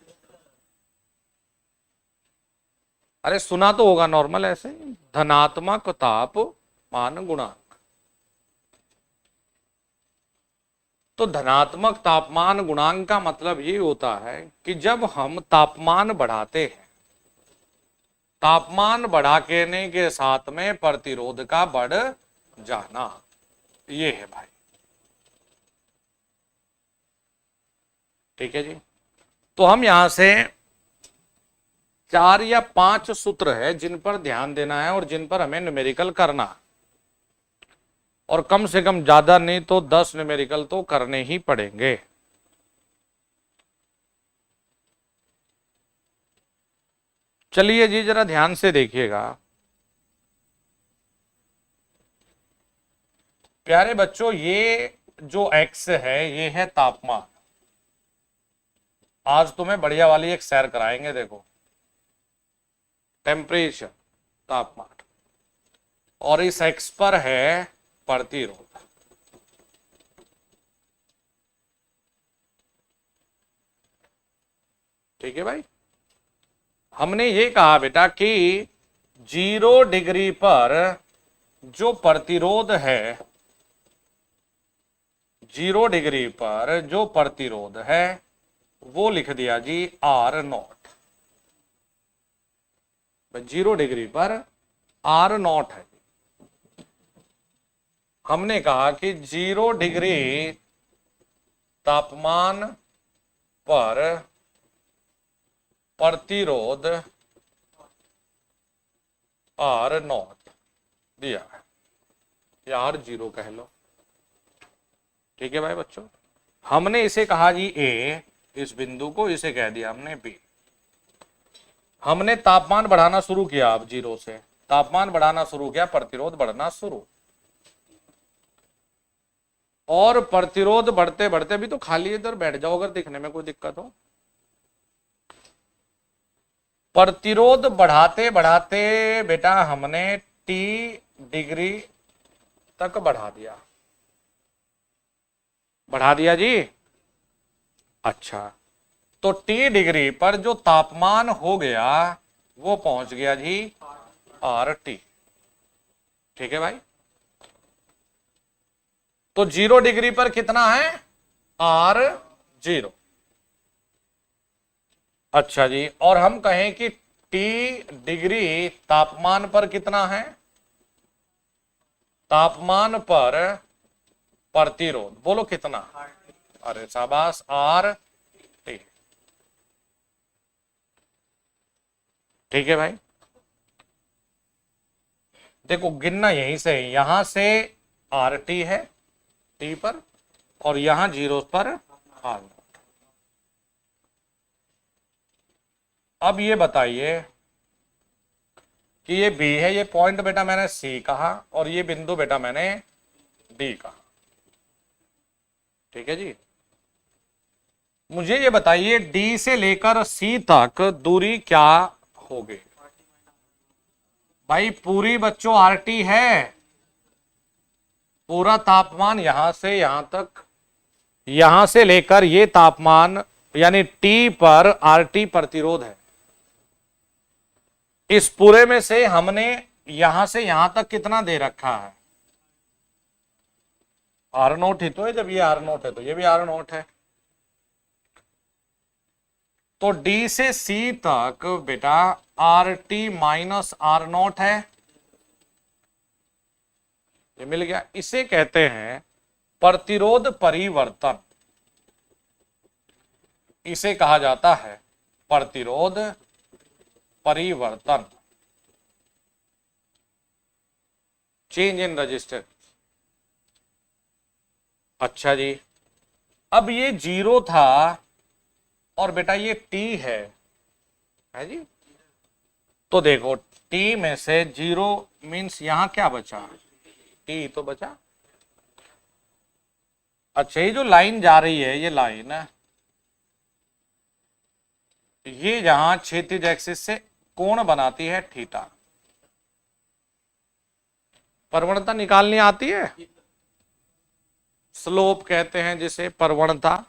अरे सुना तो होगा नॉर्मल ऐसे, धनात्मक तापमान गुणांक। तो धनात्मक तापमान गुणांक का मतलब ये होता है कि जब हम तापमान बढ़ाते हैं, तापमान बढ़ाने के साथ में प्रतिरोध का बढ़ जाना, ये है भाई। ठीक है जी। तो हम यहां से 4 या 5 सूत्र है जिन पर ध्यान देना है और जिन पर हमें न्यूमेरिकल करना है, और कम से कम ज्यादा नहीं तो 10 न्यूमेरिकल तो करने ही पड़ेंगे। चलिए जी जरा ध्यान से देखिएगा प्यारे बच्चों, ये जो एक्स है ये है तापमान। आज तुम्हें बढ़िया वाली एक सैर कराएंगे, देखो टेम्परेचर तापमान, और इस एक्स पर है प्रतिरोध। ठीक है भाई, हमने ये कहा बेटा कि 0 डिग्री पर जो प्रतिरोध है, 0 डिग्री पर जो प्रतिरोध है वो लिख दिया जी R0। 0 डिग्री पर R0 है। हमने कहा कि 0 डिग्री तापमान पर प्रतिरोध R0 दिया है, या R0 कह लो। ठीक है भाई बच्चों, हमने इसे कहा जी A, इस बिंदु को इसे कह दिया हमने B। हमने तापमान बढ़ाना शुरू किया, अब 0 से तापमान बढ़ाना शुरू किया, प्रतिरोध बढ़ना शुरू। और प्रतिरोध बढ़ते बढ़ते, भी तो खाली इधर बैठ जाओ अगर दिखने में कोई दिक्कत हो। प्रतिरोध बढ़ाते बढ़ाते बेटा हमने T डिग्री तक बढ़ा दिया जी। अच्छा, तो T डिग्री पर जो तापमान हो गया वो पहुंच गया जी RT। ठीक है भाई, तो 0 डिग्री पर कितना है R0। अच्छा जी, और हम कहें कि T डिग्री तापमान पर कितना है, तापमान पर प्रतिरोध बोलो कितना? अरे शाबाश, RT। ठीक है भाई, देखो गिनना यहीं से, यहां से RT है T पर, और यहां 0 पर R0। अब ये बताइए कि ये B है, ये पॉइंट बेटा मैंने C कहा, और ये बिंदु बेटा मैंने D कहा। ठीक है जी, मुझे ये बताइए D से लेकर C तक दूरी क्या होगी? भाई पूरी बच्चों RT है, पूरा तापमान यहां से यहां तक, यहां से लेकर ये तापमान यानी T पर RT प्रतिरोध है। इस पूरे में से हमने यहां से यहां तक कितना दे रखा है? R0 ही तो है। जब ये R0 है तो ये भी R0 है। तो D से C तक बेटा RT माइनस R0 है। ये मिल गया। इसे कहते हैं प्रतिरोध परिवर्तन। इसे कहा जाता है प्रतिरोध परिवर्तन, चेंज इन रजिस्टेंस। अच्छा जी, अब ये 0 था और बेटा ये T है जी। तो देखो T में से 0 मीन्स यहां क्या बचा? T तो बचा। अच्छा, ये जो लाइन जा रही है, ये लाइन है, ये जहां क्षैतिज एक्सिस से कोण बनाती है थीटा। प्रवणता निकालनी आती है? स्लोप कहते हैं जिसे, प्रवणता।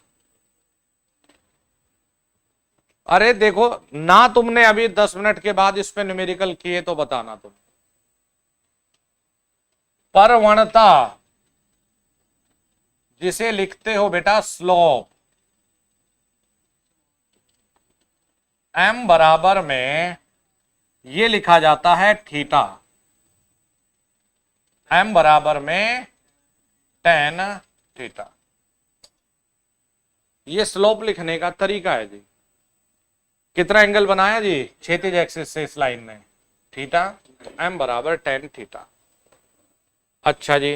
अरे देखो ना, तुमने अभी 10 मिनट के बाद इस पे न्यूमेरिकल किए तो बताना तुम। प्रवणता जिसे लिखते हो बेटा स्लोप, m बराबर में ये लिखा जाता है थीटा, m बराबर में tan थीटा। ये स्लोप लिखने का तरीका है जी। कितना एंगल बनाया जी क्षैतिज एक्सिस से इस लाइन ने? थीटा। तो m बराबर tan थीटा। अच्छा जी,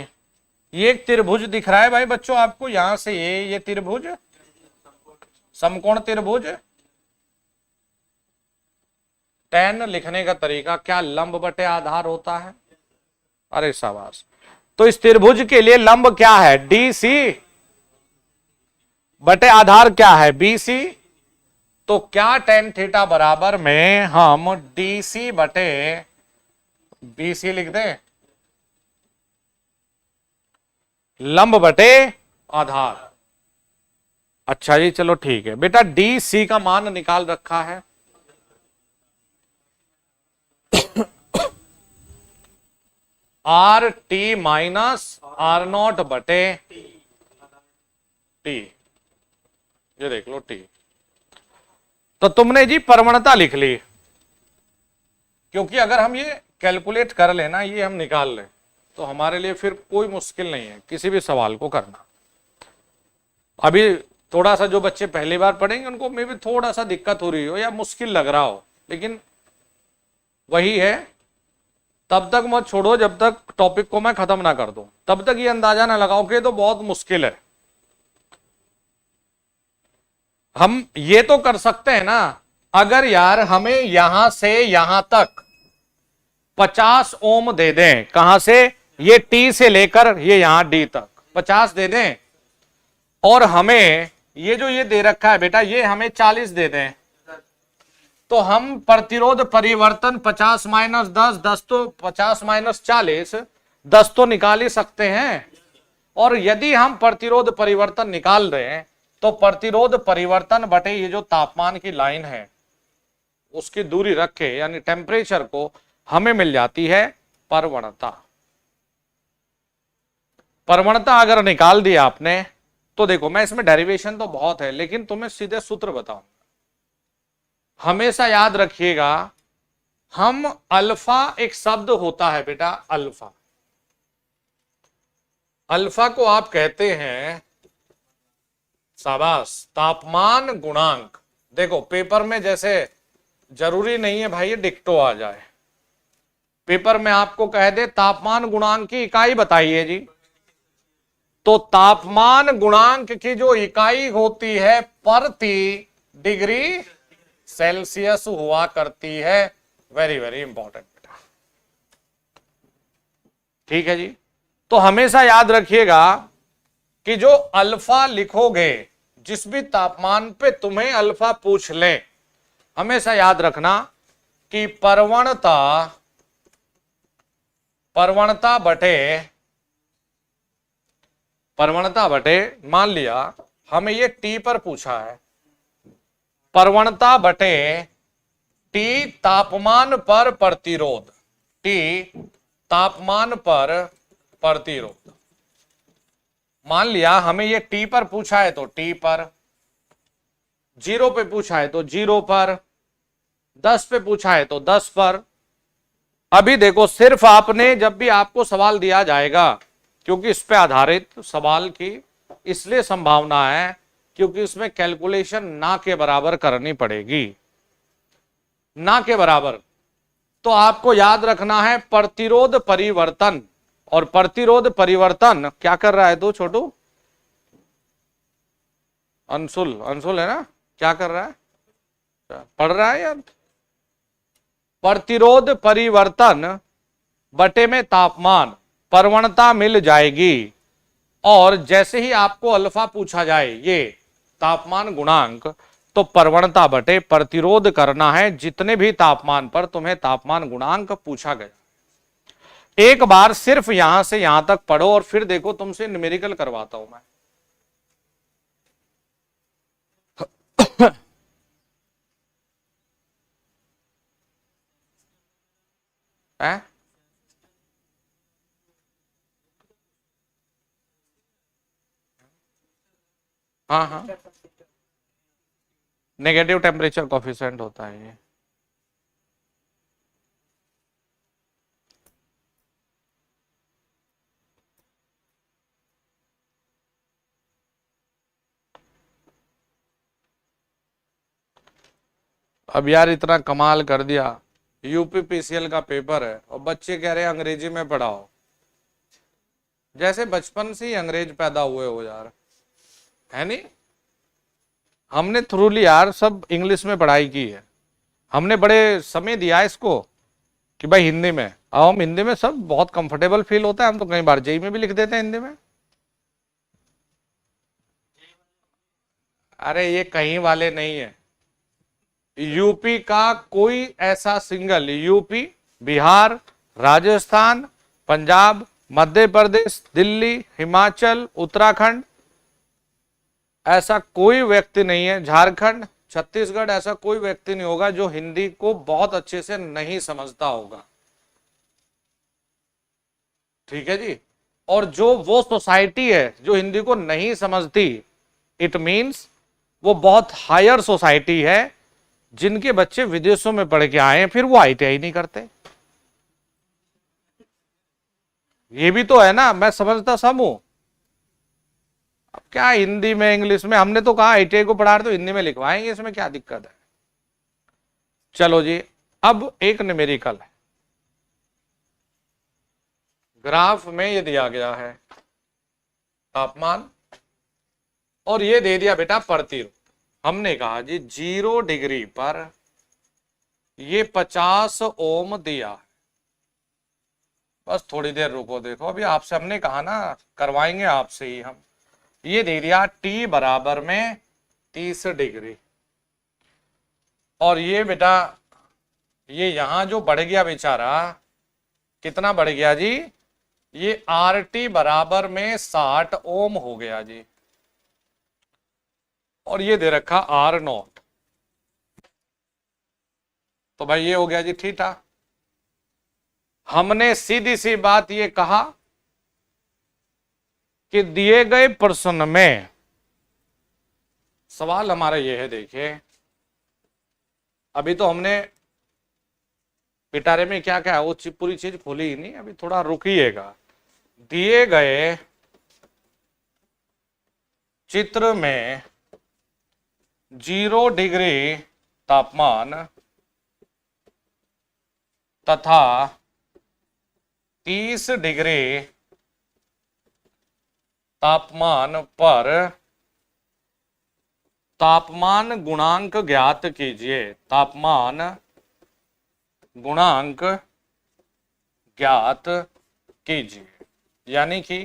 ये एक त्रिभुज दिख रहा है भाई बच्चों आपको, यहां से ये त्रिभुज, समकोण त्रिभुज। tan लिखने का तरीका क्या? लंब बटे आधार होता है। अरे शाबाश। तो इस त्रिभुज के लिए लंब क्या है? DC बटे आधार क्या है? BC। तो क्या tan थीटा बराबर में हम DC बटे BC लिख दें? लंब बटे आधार। अच्छा जी, चलो ठीक है बेटा। DC का मान निकाल रखा है। RT माइनस R0 बटे T। ये देख लो T। तो तुमने जी प्रवणता लिख ली, क्योंकि अगर हम ये कैलकुलेट कर लेना, ये हम निकाल लें, तो हमारे लिए फिर कोई मुश्किल नहीं है किसी भी सवाल को करना। अभी थोड़ा सा जो बच्चे पहली बार पढ़ेंगे उनको में भी थोड़ा सा दिक्कत हो रही हो या मुश्किल लग रहा हो, लेकिन वही है, तब तक मत छोड़ो जब तक टॉपिक को मैं खत्म ना कर दूं। तब तक ये अंदाजा ना लगाओ कि तो बहुत मुश्किल है। हम ये तो कर सकते हैं ना, अगर यार हमें यहां से यहां तक 50 ओम दे दें, कहां से? ये T से लेकर ये यहां D तक 50 दे दें, और हमें ये जो ये दे रखा है बेटा, ये हमें 40 दे दें, तो हम प्रतिरोध परिवर्तन 50 माइनस 10, 10 तो 50 माइनस 40, 10 तो निकाल ही सकते हैं। और यदि हम प्रतिरोध परिवर्तन निकाल रहे हैं तो प्रतिरोध परिवर्तन बटे ये जो तापमान की लाइन है उसकी दूरी रखे, यानी टेम्परेचर को, हमें मिल जाती है प्रवणता। प्रवणता अगर निकाल दिया आपने तो देखो, मैं इसमें डेरिवेशन तो बहुत है लेकिन तुम्हें सीधे सूत्र बताऊं। हमेशा याद रखिएगा, हम अल्फा, एक शब्द होता है बेटा अल्फा, अल्फा को आप कहते हैं, शाबाश, तापमान गुणांक। देखो पेपर में जैसे जरूरी नहीं है भाई ये डिक्टो आ जाए, पेपर में आपको कह दे तापमान गुणांक की इकाई बताइए जी, तो तापमान गुणांक की जो इकाई होती है प्रति डिग्री सेल्सियस हुआ करती है। वेरी वेरी इंपॉर्टेंट, ठीक है जी। तो हमेशा याद रखिएगा कि जो अल्फा लिखोगे, जिस भी तापमान पे तुम्हें अल्फा पूछ ले, हमेशा याद रखना कि प्रवणता बटे प्रवणता बटे, मान लिया हमें ये टी पर पूछा है, प्रवणता बटे टी तापमान पर प्रतिरोध, टी तापमान पर प्रतिरोध। मान लिया हमें ये टी पर पूछा है तो टी पर, 0 पे पूछा है तो 0 पर, 10 पे पूछा है तो 10 पर। अभी देखो सिर्फ आपने, जब भी आपको सवाल दिया जाएगा, क्योंकि इस पे आधारित सवाल की इसलिए संभावना है क्योंकि इसमें कैलकुलेशन ना के बराबर करनी पड़ेगी, ना के बराबर। तो आपको याद रखना है प्रतिरोध परिवर्तन, और प्रतिरोध परिवर्तन क्या कर रहा है तो छोटू, अंशुल, अंशुल है ना, क्या कर रहा है, पढ़ रहा है यार। प्रतिरोध परिवर्तन बटे में तापमान, प्रवणता मिल जाएगी, और जैसे ही आपको अल्फा पूछा जाए, ये तापमान गुणांक, तो प्रवणता बटे प्रतिरोध करना है, जितने भी तापमान पर तुम्हें तापमान गुणांक पूछा गया। एक बार सिर्फ यहां से यहां तक पढ़ो और फिर देखो तुमसे न्यूमेरिकल करवाता हूं मैं। है? हाँ हाँ, नेगेटिव टेम्परेचर कोफिशिएंट होता है ये। अब यार इतना कमाल कर दिया, यूपीपीसीएल का पेपर है और बच्चे कह रहे हैं अंग्रेजी में पढ़ाओ, जैसे बचपन से ही अंग्रेज पैदा हुए हो यार, है नहीं। हमने थ्रूली यार सब इंग्लिश में पढ़ाई की है, हमने बड़े समय दिया है इसको कि भाई हिंदी में, अब हम हिंदी में सब बहुत कंफर्टेबल फील होता है, हम तो कई बार जेई में भी लिख देते हैं हिंदी में। अरे ये कहीं वाले नहीं है, यूपी का कोई ऐसा सिंगल, यूपी, बिहार, राजस्थान, पंजाब, मध्य प्रदेश, दिल्ली, हिमाचल, उत्तराखंड, ऐसा कोई व्यक्ति नहीं है, झारखंड, छत्तीसगढ़, ऐसा कोई व्यक्ति नहीं होगा जो हिंदी को बहुत अच्छे से नहीं समझता होगा, ठीक है जी। और जो वो सोसाइटी है जो हिंदी को नहीं समझती, इट मीन्स वो बहुत हायर सोसाइटी है, जिनके बच्चे विदेशों में पढ़ के आए हैं, फिर वो आईटीआई नहीं करते। ये भी तो है ना, मैं समझता सब हूं। अब क्या हिंदी में इंग्लिश में, हमने तो कहा आईटीआई को पढ़ा रहे तो हिंदी में लिखवाएंगे, इसमें क्या दिक्कत है। चलो जी, अब एक न्यूमेरिकल है, ग्राफ में ये दिया गया है तापमान, और ये दे दिया बेटा प्रतिरोध। हमने कहा जी 0 डिग्री पर ये 50 ओम दिया है। बस थोड़ी देर रुको, देखो अभी आपसे हमने कहा ना करवाएंगे आपसे ही हम। ये दे दिया T बराबर में 30 डिग्री, और ये बेटा ये यहां जो बढ़ गया बेचारा, कितना बढ़ गया जी, ये RT बराबर में 60 ओम हो गया जी, और ये दे रखा R0, तो भाई ये हो गया जी थीटा। हमने सीधी सी बात ये कहा कि दिए गए प्रश्न में, सवाल हमारा ये है, देखिए अभी तो हमने पिटारे में क्या क्या है वो पूरी चीज खोली ही नहीं, अभी थोड़ा रुकिएगा। दिए गए चित्र में 0 डिग्री तापमान तथा 30 डिग्री तापमान पर तापमान गुणांक ज्ञात कीजिए, तापमान गुणांक ज्ञात कीजिए। यानी कि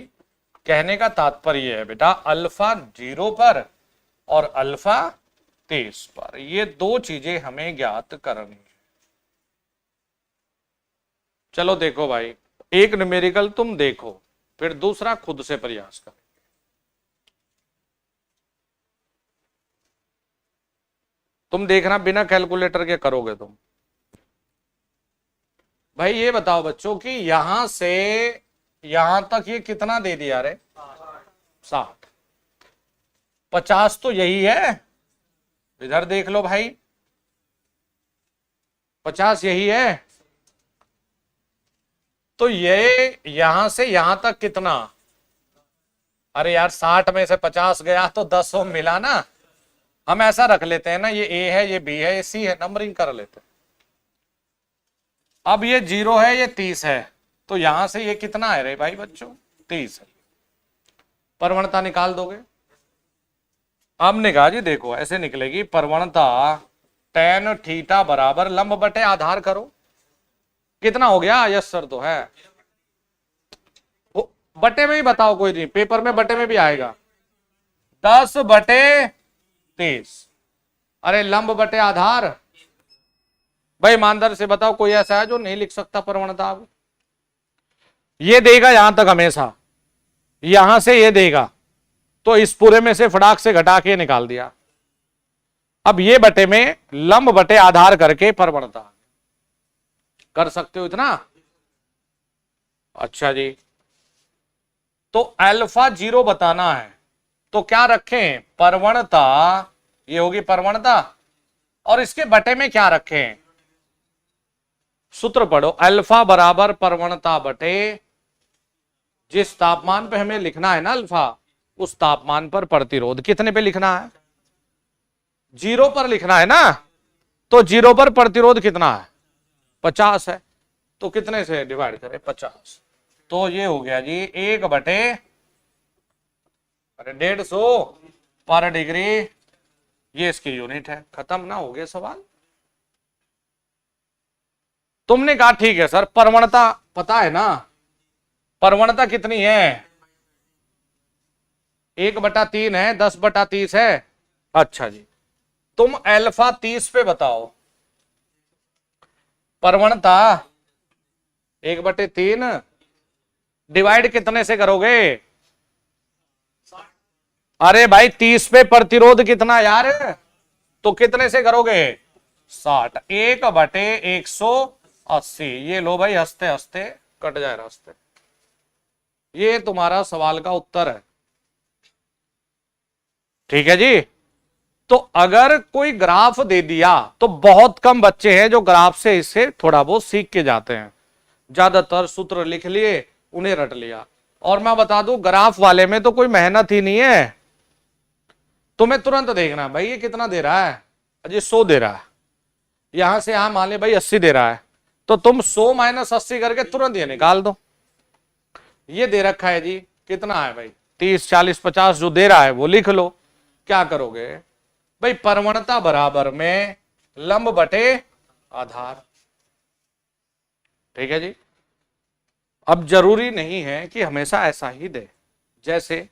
कहने का तात्पर्य है बेटा, अल्फा 0 पर और अल्फा 30 पर, ये दो चीजें हमें ज्ञात करनी है। चलो देखो भाई, एक न्यूमेरिकल तुम देखो, फिर दूसरा खुद से प्रयास करें। तुम देखना बिना कैलकुलेटर के करोगे तुम। भाई ये बताओ बच्चों कि यहां से यहां तक ये कितना दे दिया रे? 60। 50 तो यही है, इधर देख लो भाई, 50 यही है। तो ये यहां से यहां तक कितना? अरे यार 60 में से 50 गया तो 10 ओम मिला ना। हम ऐसा रख लेते हैं ना, ये ए है, ये बी है, ये सी है, नंबरिंग कर लेते हैं। अब ये 0 है, ये 30 है, तो यहां से ये कितना है रे भाई बच्चों? 30 है। प्रवणता निकाल दोगे? हमने कहा जी देखो ऐसे निकलेगी प्रवणता tan थीटा बराबर लंब बटे आधार करो। कितना हो गया? यस सर तो है। बटे में ही बताओ, कोई नहीं, पेपर में बटे में भी आएगा। 10 बटे 30। अरे लंब बटे आधार। भाई ईमानदार से बताओ कोई ऐसा है जो नहीं लिख सकता प्रवणता? अब ये देगा यहां तक हमेशा, यहां से ये देगा, तो इस पूरे में से फटाक से घटा के निकाल दिया। अब ये बटे में लंब बटे आधार करके प्रवणता कर सकते हो इतना? अच्छा जी, तो अल्फा 0 बताना है तो क्या रखें? प्रवणता, ये होगी प्रवणता, और इसके बटे में क्या रखें? सूत्र पढ़ो, अल्फा बराबर प्रवणता बटे जिस तापमान पे हमें लिखना है ना अल्फा, उस तापमान पर प्रतिरोध। कितने पे लिखना है? 0 पर लिखना है ना, तो 0 पर प्रतिरोध कितना है? 50 है। तो कितने से डिवाइड करें? 50। तो ये हो गया जी 1 बटे 150 पर डिग्री, ये इसकी यूनिट है। खत्म ना हो गया सवाल। तुमने कहा ठीक है सर प्रवणता पता है ना, प्रवणता कितनी है? 1/3 है, 10/30 है। अच्छा जी, तुम अल्फा 30 पे बताओ, प्रवणता 1/3 डिवाइड कितने से करोगे? अरे भाई 30 पे प्रतिरोध कितना यार, तो कितने से करोगे? 60। 1/180। ये लो भाई, हंसते हंसते कट जाए रास्ते। ये तुम्हारा सवाल का उत्तर है। ठीक है जी। तो अगर कोई ग्राफ दे दिया तो बहुत कम बच्चे हैं जो ग्राफ से इसे थोड़ा बहुत सीख के जाते हैं, ज्यादातर सूत्र लिख लिए, उन्हें रट लिया। और मैं बता दूं ग्राफ वाले में तो कोई मेहनत ही नहीं है, तुम्हें तुरंत देखना भाई ये कितना दे रहा है, अजय 100 दे रहा है, यहां से यहां मान ले भाई 80 दे रहा है, तो तुम 100 - 80 करके तुरंत ये निकाल दो। ये दे रखा है जी कितना है भाई, 30 40 50 जो दे रहा है वो लिख लो। क्या करोगे भाई? प्रवणता बराबर में लंब बटे आधार। ठीक है जी। अब जरूरी नहीं है कि हमेशा ऐसा ही दे। जैसे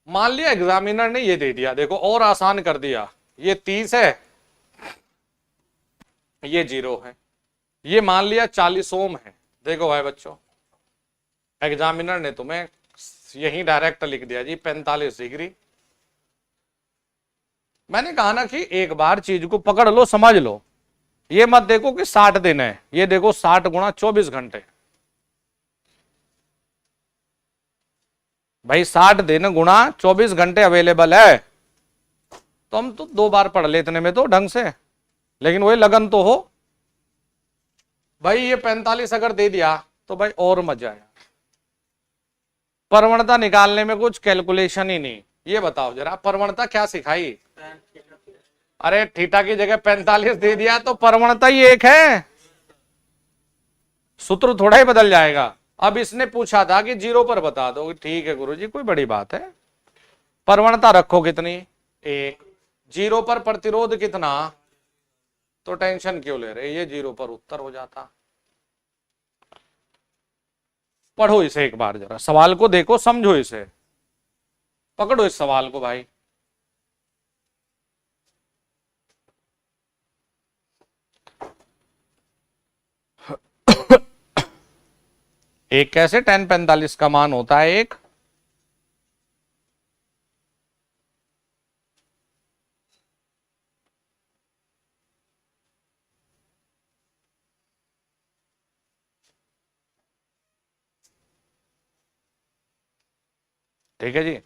मान लिया एग्जामिनर ने ये दे दिया, देखो और आसान कर दिया, ये 30 है, ये 0 है, ये मान लिया 40 ओम है। देखो भाई बच्चों, एग्जामिनर ने तुम्हें यही डायरेक्ट लिख दिया जी 45 डिग्री। मैंने कहा ना कि एक बार चीज को पकड़ लो, समझ लो। ये मत देखो कि 60 दिन है, ये देखो 60 गुणा 24 घंटे। भाई 60 दिन गुणा 24 घंटे अवेलेबल है, तो हम तो 2 बार पढ़ ले इतने में तो ढंग से, लेकिन वही लगन तो हो भाई। ये 45 अगर दे दिया तो भाई और मजा आया। प्रवणता निकालने में कुछ कैलकुलेशन ही नहीं। ये बताओ जरा प्रवणता क्या सिखाई? अरे थीटा की जगह 45 दे दिया तो प्रवणता ही एक है, सूत्र थोड़ा ही बदल जाएगा। अब इसने पूछा था कि 0 पर बता दो, ठीक है गुरुजी कोई बड़ी बात है। प्रवणता रखो कितनी? 1। 0 पर प्रतिरोध कितना? तो टेंशन क्यों ले रहे, ये 0 पर उत्तर हो जाता। पढ़ो इसे एक बार, जरा सवाल को देखो, समझो इसे, पकड़ो इस सवाल को भाई। एक कैसे tan 45 का मान होता है 1, ठीक है जी,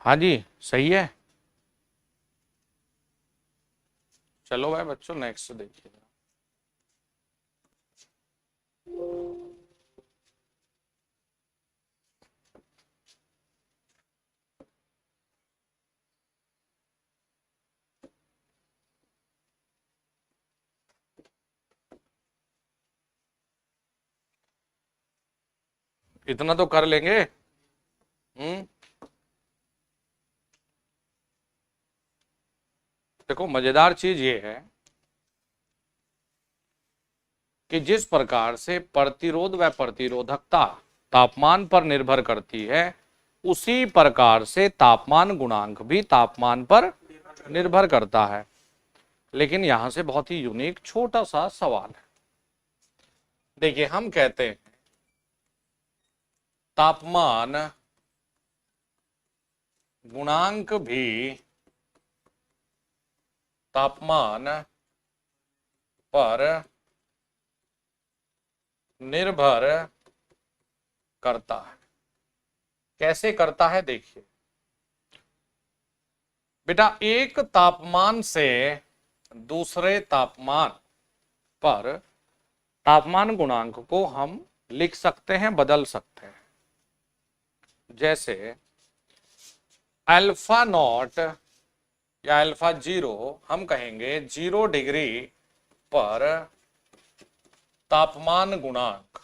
हाँ जी सही है। चलो भाई बच्चों नेक्स्ट देखिए। इतना तो कर लेंगे। देखो मजेदार चीज ये है कि जिस प्रकार से प्रतिरोध व प्रतिरोधकता तापमान पर निर्भर करती है, उसी प्रकार से तापमान गुणांक भी तापमान पर निर्भर करता है। लेकिन यहां से बहुत ही यूनिक छोटा सा सवाल है। देखिए हम कहते हैं तापमान गुणांक भी तापमान पर निर्भर करता है। कैसे करता है देखिए बेटा, एक तापमान से दूसरे तापमान पर तापमान गुणांक को हम लिख सकते हैं, बदल सकते हैं। जैसे अल्फा नॉट या अल्फा जीरो, हम कहेंगे 0 डिग्री पर तापमान गुणांक।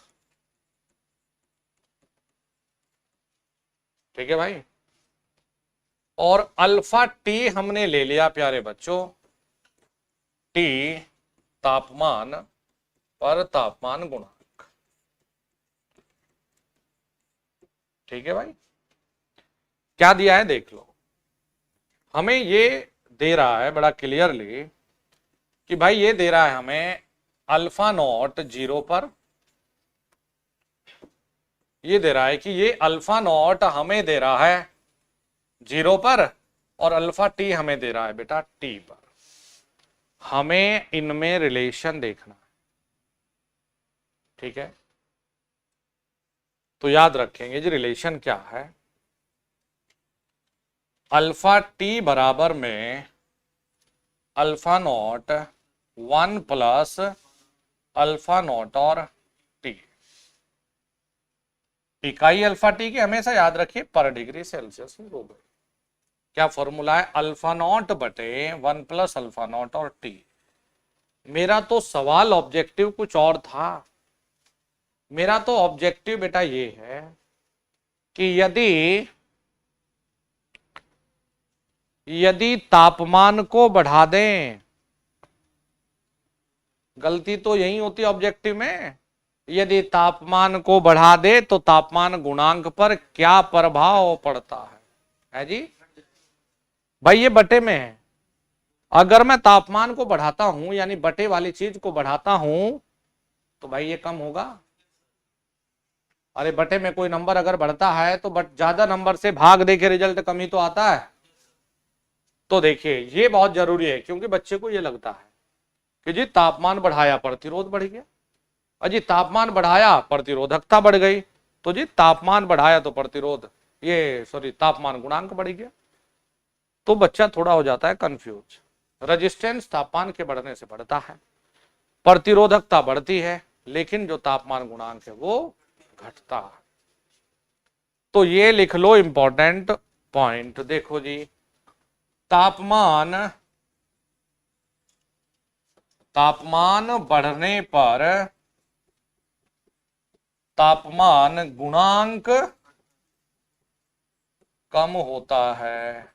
ठीक है भाई, और अल्फा टी हमने ले लिया प्यारे बच्चों, टी तापमान पर तापमान गुणांक। ठीक है भाई, क्या दिया है देख लो। हमें ये दे रहा है बड़ा क्लियरली कि भाई ये दे रहा है हमें अल्फा नॉट 0 पर, ये दे रहा है कि ये अल्फा नॉट हमें दे रहा है 0 पर, और अल्फा टी हमें दे रहा है बेटा टी पर। हमें इनमें रिलेशन देखना है। ठीक है, तो याद रखेंगे जी रिलेशन क्या है। अल्फा टी बराबर में alpha not 1 plus alpha nought और टी। इकाई अल्फा टी की हमेशा याद रखिए पर डिग्री सेल्सियस में हो गई। क्या फॉर्मूला है, अल्फा नॉट बटे 1 प्लस अल्फा नॉट और टी। मेरा तो सवाल ऑब्जेक्टिव कुछ और था। मेरा तो ऑब्जेक्टिव बेटा ये है कि यदि तापमान को बढ़ा दें, गलती तो यही होती है ऑब्जेक्टिव में, यदि तापमान को बढ़ा दे तो तापमान गुणांक पर क्या प्रभाव पड़ता है जी भाई, ये बटे में है। अगर मैं तापमान को बढ़ाता हूं यानी बटे वाली चीज को बढ़ाता हूं तो भाई ये कम होगा। अरे बटे में कोई नंबर अगर बढ़ता है तो बट ज्यादा नंबर से भाग दे के रिजल्ट कम ही तो आता है। तो देखिए ये बहुत जरूरी है, क्योंकि बच्चे को ये लगता है कि जी तापमान बढ़ाया प्रतिरोध बढ़ गया, अजी तापमान बढ़ाया प्रतिरोधकता बढ़ गई, तो जी तापमान बढ़ाया तो प्रतिरोध तापमान गुणांक बढ़ गया। तो बच्चा थोड़ा हो जाता है कंफ्यूज। रेजिस्टेंस तापमान के बढ़ने से बढ़ता है, प्रतिरोधकता बढ़ती है, लेकिन जो तापमान गुणांक है वो घटता है। तो ये लिख लो इंपॉर्टेंट पॉइंट। देखो जी, तापमान बढ़ने पर तापमान गुणांक कम होता है।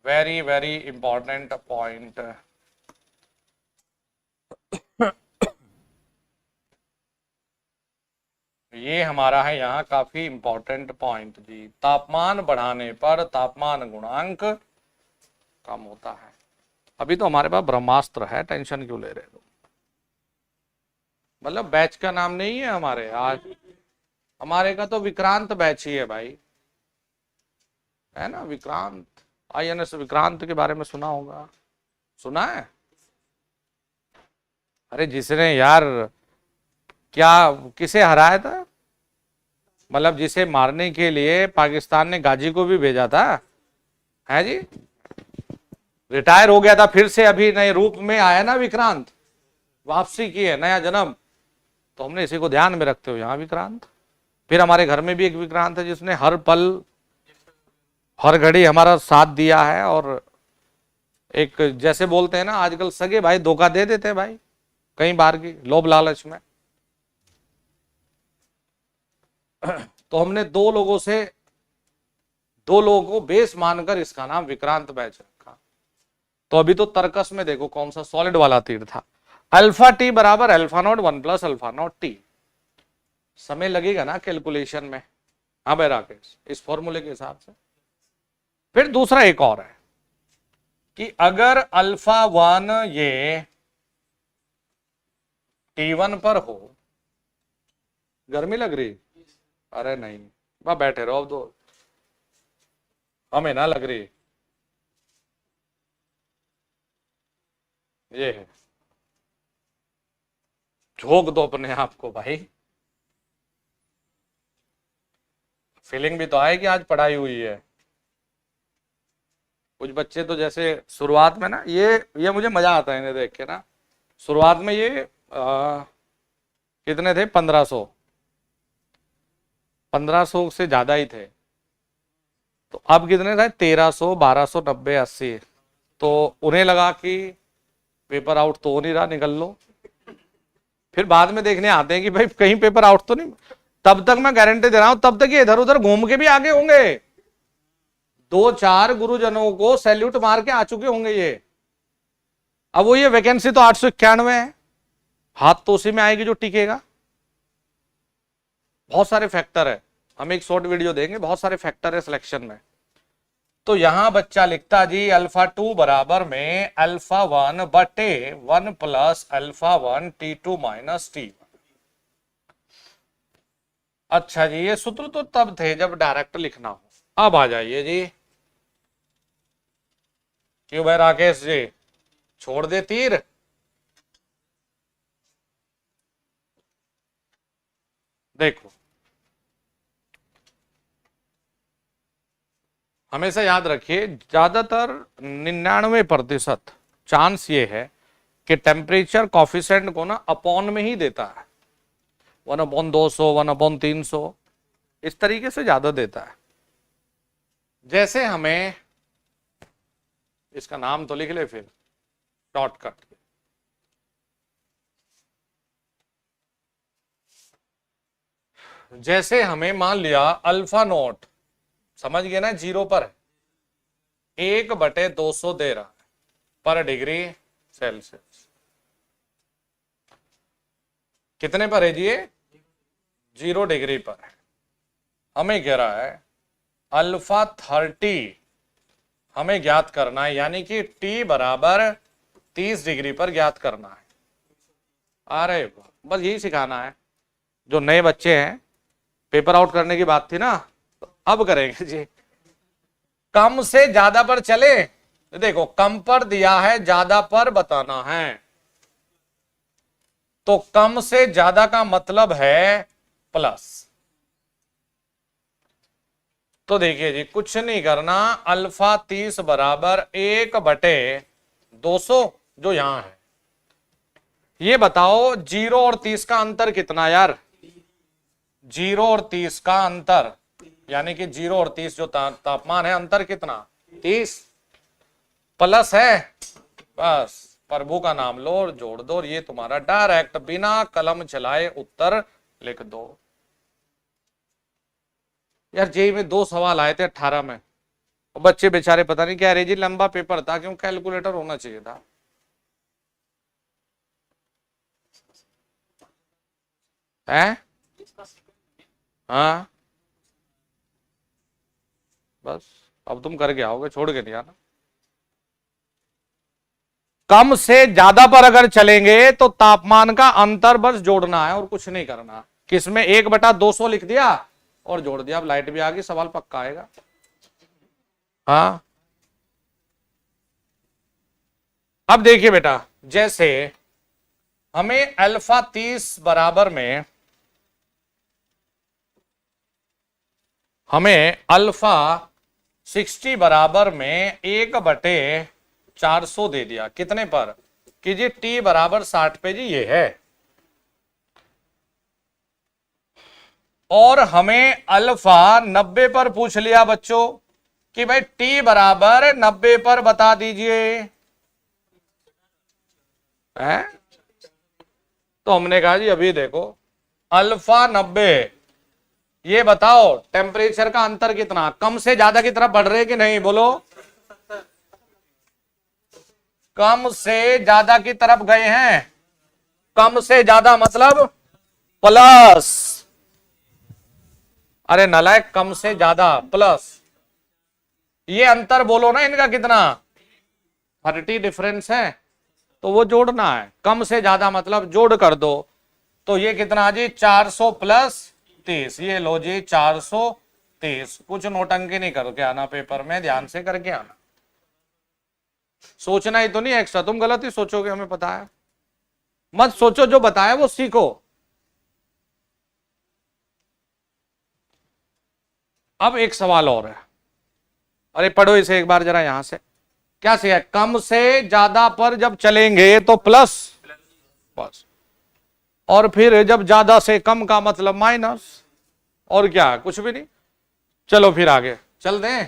Very very important point. ये हमारा है यहाँ काफी इंपॉर्टेंट पॉइंट जी। तापमान बढ़ाने पर तापमान गुणांक कम होता है। अभी तो हमारे पास ब्रह्मास्त्र है, टेंशन क्यों ले रहे हो। मतलब बैच का नाम नहीं है हमारे आज, हमारे का तो विक्रांत बैच ही है भाई, है ना। विक्रांत, INS विक्रांत के बारे में सुना होगा, सुना है। अरे जिसने यार क्या किसे हराया था, मतलब जिसे मारने के लिए पाकिस्तान ने गाजी को भी भेजा था, है जी, रिटायर हो गया था, फिर से अभी नए रूप में आया ना विक्रांत, वापसी की है, नया जन्म। तो हमने इसी को ध्यान में रखते हुए यहां विक्रांत। फिर हमारे घर में भी एक विक्रांत है जिसने हर पल हर घड़ी हमारा साथ दिया है। और एक जैसे बोलते हैं ना आजकल सगे भाई धोखा दे देते हैं भाई, कई बार की लोभ लालच में। तो हमने दो लोगों को बेस मानकर इसका नाम विक्रांत बैच रखा। तो अभी तो तर्कस में देखो कौन सा सॉलिड वाला तीर था। अल्फा टी बराबर alpha not 1 plus alpha not T. समय लगेगा ना कैलकुलेशन में। हाँ भाई राकेश, इस फॉर्मूले के हिसाब से। फिर दूसरा एक और है कि अगर अल्फा 1 ये T1 पर हो, गर्मी लग रही? अरे नहीं, वह बैठे रहो, अब दो हमें ना लग रही। ये है, झोंक दो अपने आप को भाई, फीलिंग भी तो आए कि आज पढ़ाई हुई है। कुछ बच्चे तो जैसे शुरुआत में ना, ये मुझे मजा आता है इन्हें देख के ना। शुरुआत में ये कितने थे? 1500 से ज्यादा ही थे। तो अब कितने थे? 1300, 1200, 90, 80। तो उन्हें लगा कि पेपर आउट तो हो नहीं रहा, निकल लो। फिर बाद में देखने आते हैं कि भाई कहीं पेपर आउट तो नहीं। तब तक मैं गारंटी दे रहा हूं, तब तक ये इधर उधर घूम के भी आगे होंगे, 2-4 गुरुजनों को सैल्यूट मार के आ चुके होंगे ये। अब वो ये वैकेंसी तो 891 है, हाथ तो उसी में आएगी जो टिकेगा। बहुत सारे फैक्टर है, हम एक शॉर्ट वीडियो देंगे, बहुत सारे फैक्टर है सिलेक्शन में। तो यहां बच्चा लिखता जी अल्फा 2 बराबर में अल्फा 1 बटे 1 plus alpha 1 T2 minus T1। अच्छा जी, ये सूत्र तो तब थे जब डायरेक्ट लिखना हो। अब आ जाइए जी। क्यों भाई राकेश जी, छोड़ दे तीर? देखो, हमेशा याद रखिए, ज्यादातर 99% चांस ये है कि टेम्परेचर कॉफिशेंट को ना अपॉन में ही देता है, 1/200, 1/300, इस तरीके से ज्यादा देता है। जैसे हमें इसका नाम तो लिख ले फिर शॉर्टकट, जैसे हमें मान लिया अल्फा नोट, समझ गए ना, 0 पर 1/200 दे रहा है पर डिग्री सेल्सियस। कितने पर है जी? ये 0 डिग्री पर है। हमें कह रहा है अल्फा 30 हमें ज्ञात करना है, यानी कि T बराबर 30 डिग्री पर ज्ञात करना है। अरे बस यही सिखाना है। जो नए बच्चे हैं, पेपर आउट करने की बात थी ना, तो अब करेंगे जी। कम से ज्यादा पर चले, देखो कम पर दिया है, ज्यादा पर बताना है। तो कम से ज्यादा का मतलब है प्लस। तो देखिए जी, कुछ नहीं करना, अल्फा 30 बराबर 1/200 जो यहां है। ये बताओ 0 और 30 का अंतर कितना यार? 0 और 30 का अंतर, यानी कि 0 और 30 जो तापमान है, अंतर कितना? 30 प्लस है, बस प्रभु का नाम लो और जोड़ दो, और ये तुम्हारा डायरेक्ट बिना कलम चलाए उत्तर लिख दो। यार जेई में 2 सवाल आए थे 18 में, बच्चे बेचारे पता नहीं क्या, जी लंबा पेपर था, क्यों कैलकुलेटर होना चाहिए था। हैं? हाँ बस, अब तुम करके आओगे, छोड़ के नहीं आना। कम से ज्यादा पर अगर चलेंगे तो तापमान का अंतर बस जोड़ना है और कुछ नहीं करना। किसमें? 1/200 लिख दिया और जोड़ दिया। अब लाइट भी आ गई, सवाल पक्का आएगा। हाँ, अब देखिए बेटा, जैसे हमें अल्फा 30 बराबर में हमें अल्फा 60 बराबर में 1/400 दे दिया। कितने पर? कि जी t बराबर 60 पे जी ये है। और हमें अल्फा 90 पर पूछ लिया बच्चों कि भाई t बराबर 90 पर बता दीजिए। है? तो हमने कहा जी अभी देखो अल्फा 90, ये बताओ टेम्परेचर का अंतर कितना, कम से ज्यादा की तरफ बढ़ रहे कि नहीं? बोलो। कम से ज्यादा की तरफ गए हैं। कम से ज्यादा मतलब प्लस। अरे नालायक, कम से ज्यादा प्लस। ये अंतर बोलो ना इनका कितना? 30 डिफरेंस है, तो वो जोड़ना है। कम से ज्यादा मतलब जोड़ कर दो। तो ये कितना जी? 400 प्लस 30। ये लो जी 430। कुछ नोटंकी नहीं करके आना पेपर में, ध्यान से करके आना। सोचना ही तो नहीं एक्स्ट्रा, तुम गलत ही सोचोगे, हमें पता है। मत सोचो, जो बताया वो सीखो। अब एक सवाल और है, अरे पढ़ो इसे एक बार जरा यहां से। क्या से है? कम से ज्यादा पर जब चलेंगे तो प्लस, बस। और फिर जब ज्यादा से कम का मतलब माइनस। और क्या? कुछ भी नहीं। चलो फिर आगे चल दें।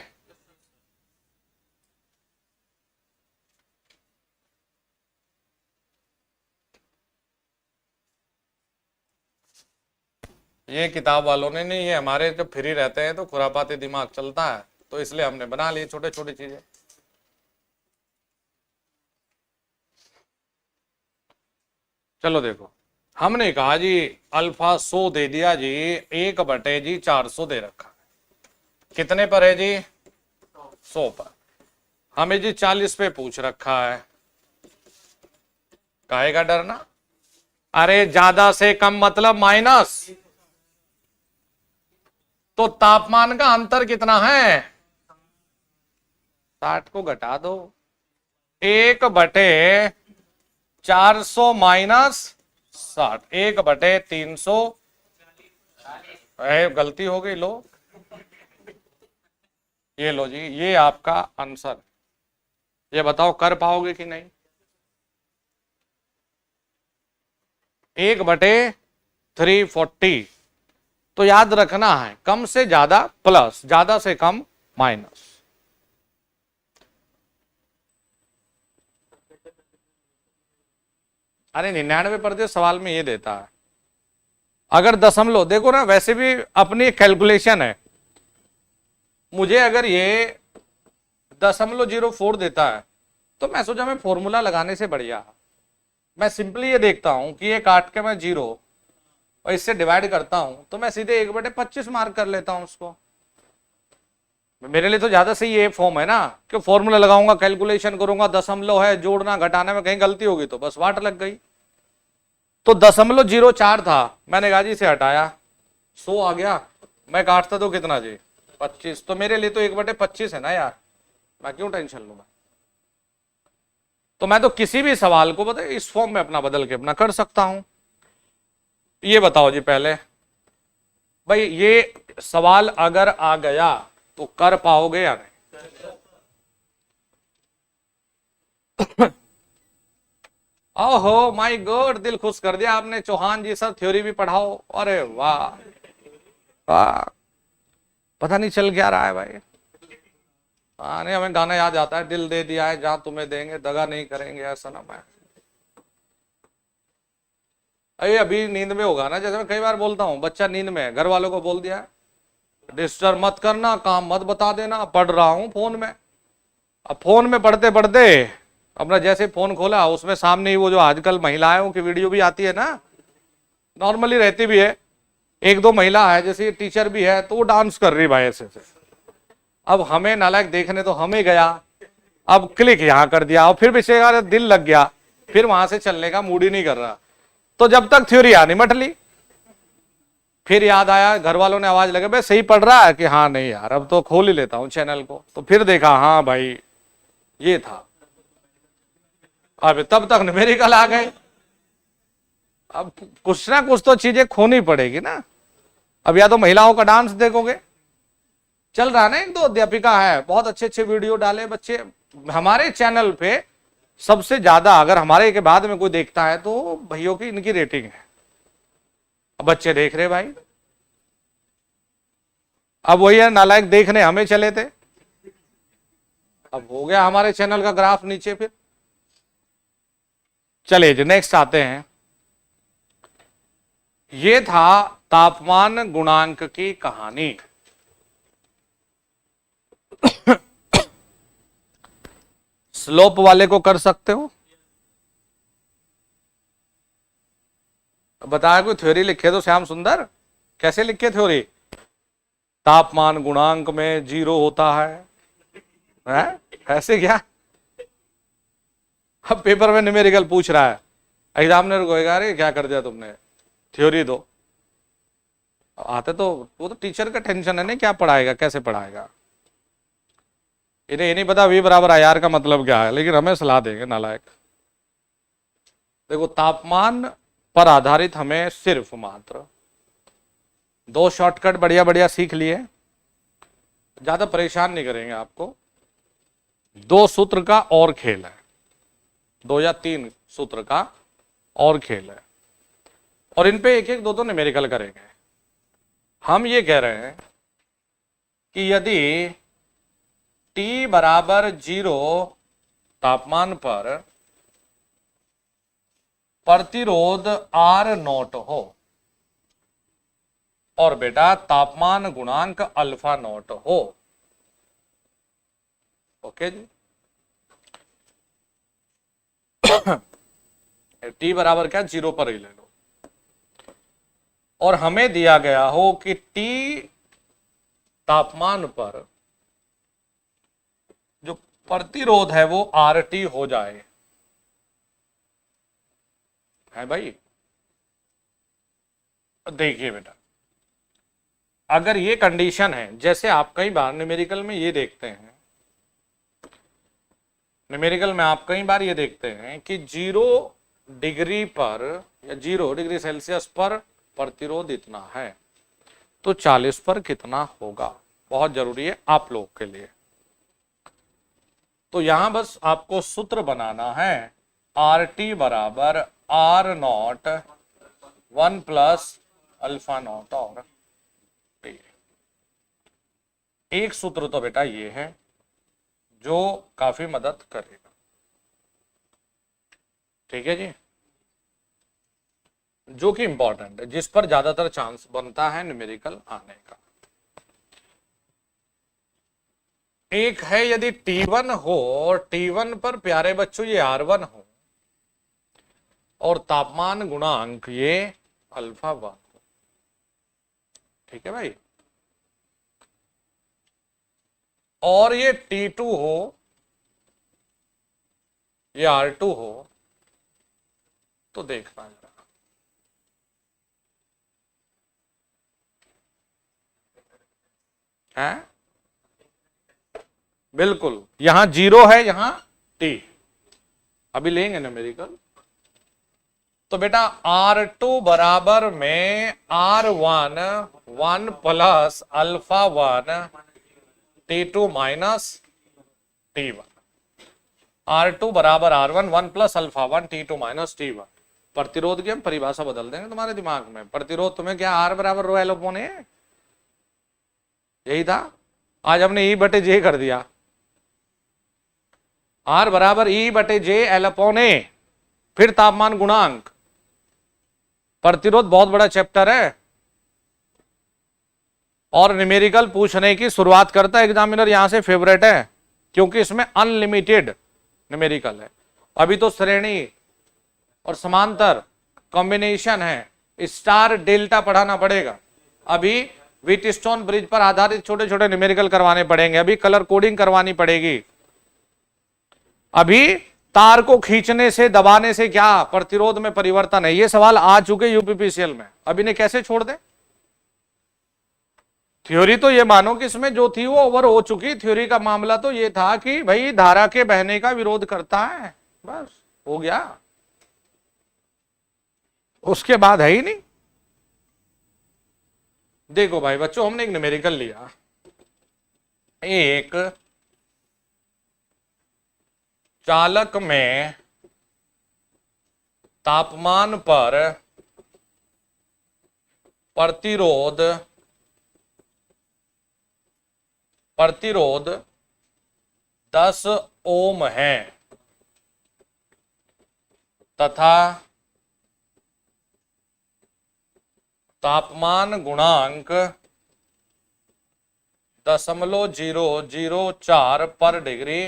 ये किताब वालों ने नहीं, ये हमारे जब फ्री रहते हैं तो खुरापाती दिमाग चलता है, तो इसलिए हमने बना ली छोटे छोटी चीजें। चलो देखो, हमने कहा जी अल्फा 100 दे दिया जी, 1/400 दे रखा। कितने पर है जी? 100 पर। हमें जी 40 पे पूछ रखा है। काहे का डरना? अरे ज्यादा से कम मतलब माइनस। तो तापमान का अंतर कितना है? 60 को घटा दो, 1/400 माइनस 60, 1/300। गलती हो गई, लो ये लो जी, ये आपका आंसर। ये बताओ कर पाओगे कि नहीं? 1/340। तो याद रखना है, कम से ज्यादा प्लस, ज्यादा से कम माइनस। अरे 99% सवाल में ये देता है। अगर दशमलव देखो ना, वैसे भी अपनी कैलकुलेशन है। मुझे अगर ये 0.04 देता है तो मैं सोचा मैं फॉर्मूला लगाने से बढ़िया मैं सिंपली ये देखता हूं कि ये काट के मैं 0 और इससे डिवाइड करता हूं तो मैं सीधे 1/25 मार्क कर लेता हूं उसको। मेरे लिए तो ज्यादा सही ये फॉर्म है ना, कि फॉर्मूला लगाऊंगा, कैलकुलेशन करूंगा, दशमलव है, जोड़ना घटाने में कहीं गलती होगी तो बस वाट लग गई। तो 0.04 था, मैंने कहा जी इसे हटाया, 100 आ गया। मैं काटता तो कितना जी? 25। तो मेरे लिए तो 1/25 है ना यार, मैं क्यों टेंशन लूं? तो मैं तो किसी भी सवाल को पता इस फॉर्म में अपना बदल के अपना कर सकता हूं। ये बताओ जी पहले भाई, ये सवाल अगर आ गया तो कर पाओगे या नहीं? ओहो माय गॉड, दिल खुश कर दिया आपने। चौहान जी सर थ्योरी भी पढ़ाओ। अरे वाह वाह, पता नहीं चल क्या रहा है भाई। नहीं, हमें गाना याद आता है, दिल दे दिया है जहां तुम्हें देंगे, दगा नहीं करेंगे ऐसा ना। मैं अरे अभी नींद में होगा ना, जैसे मैं कई बार बोलता हूँ, बच्चा नींद में है, घर वालों को बोल दिया डिस्टर्ब मत करना, काम मत बता देना, पढ़ रहा हूं फोन में। अब फोन में पढ़ते पढ़ते अपना जैसे फोन खोला, उसमें सामने ही वो जो आजकल महिलाओं की वीडियो भी आती है ना, नॉर्मली रहती भी है, 1-2 महिला है, जैसे टीचर भी है, तो वो डांस कर रही भाई ऐसे से। अब हमें नालायक देखने तो हमें गया, अब क्लिक यहां कर दिया और फिर बेचारा दिल लग गया, फिर वहां से चलने का मूड ही नहीं कर रहा। तो जब तक थ्योरी आनी मट ली, फिर याद आया, घर वालों ने आवाज लगा भाई सही पढ़ रहा है कि हाँ, नहीं यार अब तो खोल ही लेता हूं चैनल को। तो फिर देखा, हाँ भाई ये था। अब तब तक न्यूमेरिकल आ गए। अब कुछ ना कुछ तो चीजें खोनी पड़ेगी ना। अब या तो महिलाओं का डांस देखोगे, चल रहा ना, एक दो अध्यापिका है, बहुत अच्छे अच्छे वीडियो डाले बच्चे हमारे चैनल पे। सबसे ज्यादा अगर हमारे के बाद में कोई देखता है तो भैयों की इनकी रेटिंग है। अब बच्चे देख रहे भाई, अब वही है, नालायक देखने हमें चले थे, अब हो गया हमारे चैनल का ग्राफ नीचे। फिर चलिए जी नेक्स्ट आते हैं। ये था तापमान गुणांक की कहानी। स्लोप वाले को कर सकते हो? बताया कोई थ्योरी लिखे तो श्याम सुंदर, कैसे लिखे थ्योरी? तापमान गुणांक में 0 होता है? ऐसे क्या? अब पेपर में न्यूमेरिकल पूछ रहा है, एग्जामिनर को कहेगा अरे क्या कर दिया तुमने, थ्योरी दो। आते तो वो तो टीचर का टेंशन है ना, क्या पढ़ाएगा कैसे पढ़ाएगा, इन्हें ये नहीं पता V बराबर IR का मतलब क्या है, लेकिन हमें सलाह देंगे नालायक। देखो तापमान पर आधारित हमें सिर्फ मात्र 2 शॉर्टकट बढ़िया बढ़िया सीख लिए, ज्यादा परेशान नहीं करेंगे आपको। 2 सूत्र का और खेल है, 2 या 3 सूत्र का और खेल है, और इन पे एक एक दो न्यूमेरिकल करेंगे। हम ये कह रहे हैं कि यदि T बराबर 0 तापमान पर प्रतिरोध R0 हो और बेटा तापमान गुणांक अल्फा नॉट हो, ओके जी। T बराबर क्या, 0 पर ही ले लो, और हमें दिया गया हो कि T तापमान पर जो प्रतिरोध है वो RT हो जाए, है भाई। देखिए बेटा, अगर ये कंडीशन है, जैसे आप कई बार न्यूमेरिकल में ये देखते हैं, न्यूमेरिकल में आप कई बार ये देखते हैं कि 0 डिग्री पर या 0 डिग्री सेल्सियस पर प्रतिरोध इतना है, तो 40 पर कितना होगा, बहुत जरूरी है आप लोग के लिए। तो यहां बस आपको सूत्र बनाना है, RT बराबर R0 1 प्लस अल्फा नॉट, और एक सूत्र तो बेटा ये है जो काफी मदद करेगा, ठीक है जी, जो कि इंपॉर्टेंट है, जिस पर ज्यादातर चांस बनता है न्यूमेरिकल आने का। एक है यदि T1 हो और T1 पर प्यारे बच्चों ये R1 हो और तापमान गुणांक ये अल्फा 1 हो, ठीक है भाई, और ये T2 हो, ये R2 हो, तो देखना जरा, है बिल्कुल, यहां 0 है, यहां T, अभी लेंगे न्यूमेरिकल। तो बेटा R2 बराबर में R1 1 plus alpha 1 T2 minus T1, R2 बराबर R1 1 plus alpha 1 T2 minus T1। प्रतिरोध की हम परिभाषा बदल देंगे तुम्हारे दिमाग में, प्रतिरोध तुम्हें क्या, R बराबर रो एल अपॉन ए, यही था, आज हमने E बटे जे कर दिया, R बराबर E बटे जे एल अपॉन ए, फिर तापमान गुणांक। प्रतिरोध बहुत बड़ा चैप्टर है, और न्यूमेरिकल पूछने की शुरुआत करता है एग्जामिनर यहां से, फेवरेट है, क्योंकि इसमें अनलिमिटेड न्यूमेरिकल है। अभी तो श्रेणी और समांतर कॉम्बिनेशन है, स्टार डेल्टा पढ़ाना पड़ेगा, अभी व्हीटस्टोन ब्रिज पर आधारित छोटे छोटे न्यूमेरिकल करवाने पड़ेंगे, अभी कलर कोडिंग करवानी पड़ेगी, अभी तार को खींचने से दबाने से क्या प्रतिरोध में परिवर्तन है, ये सवाल आ चुके यूपीपीसीएल में, अभी ने कैसे छोड़ दे। थ्योरी तो ये मानो कि इसमें जो थी वो ओवर हो चुकी, थ्योरी का मामला तो ये था कि भाई धारा के बहने का विरोध करता है, बस हो गया, उसके बाद है ही नहीं। देखो भाई बच्चों, हमने एक न्यूमेरिकल लिया, एक चालक में तापमान पर प्रतिरोध 10 ओम है तथा तापमान गुणांक 0.004 पर डिग्री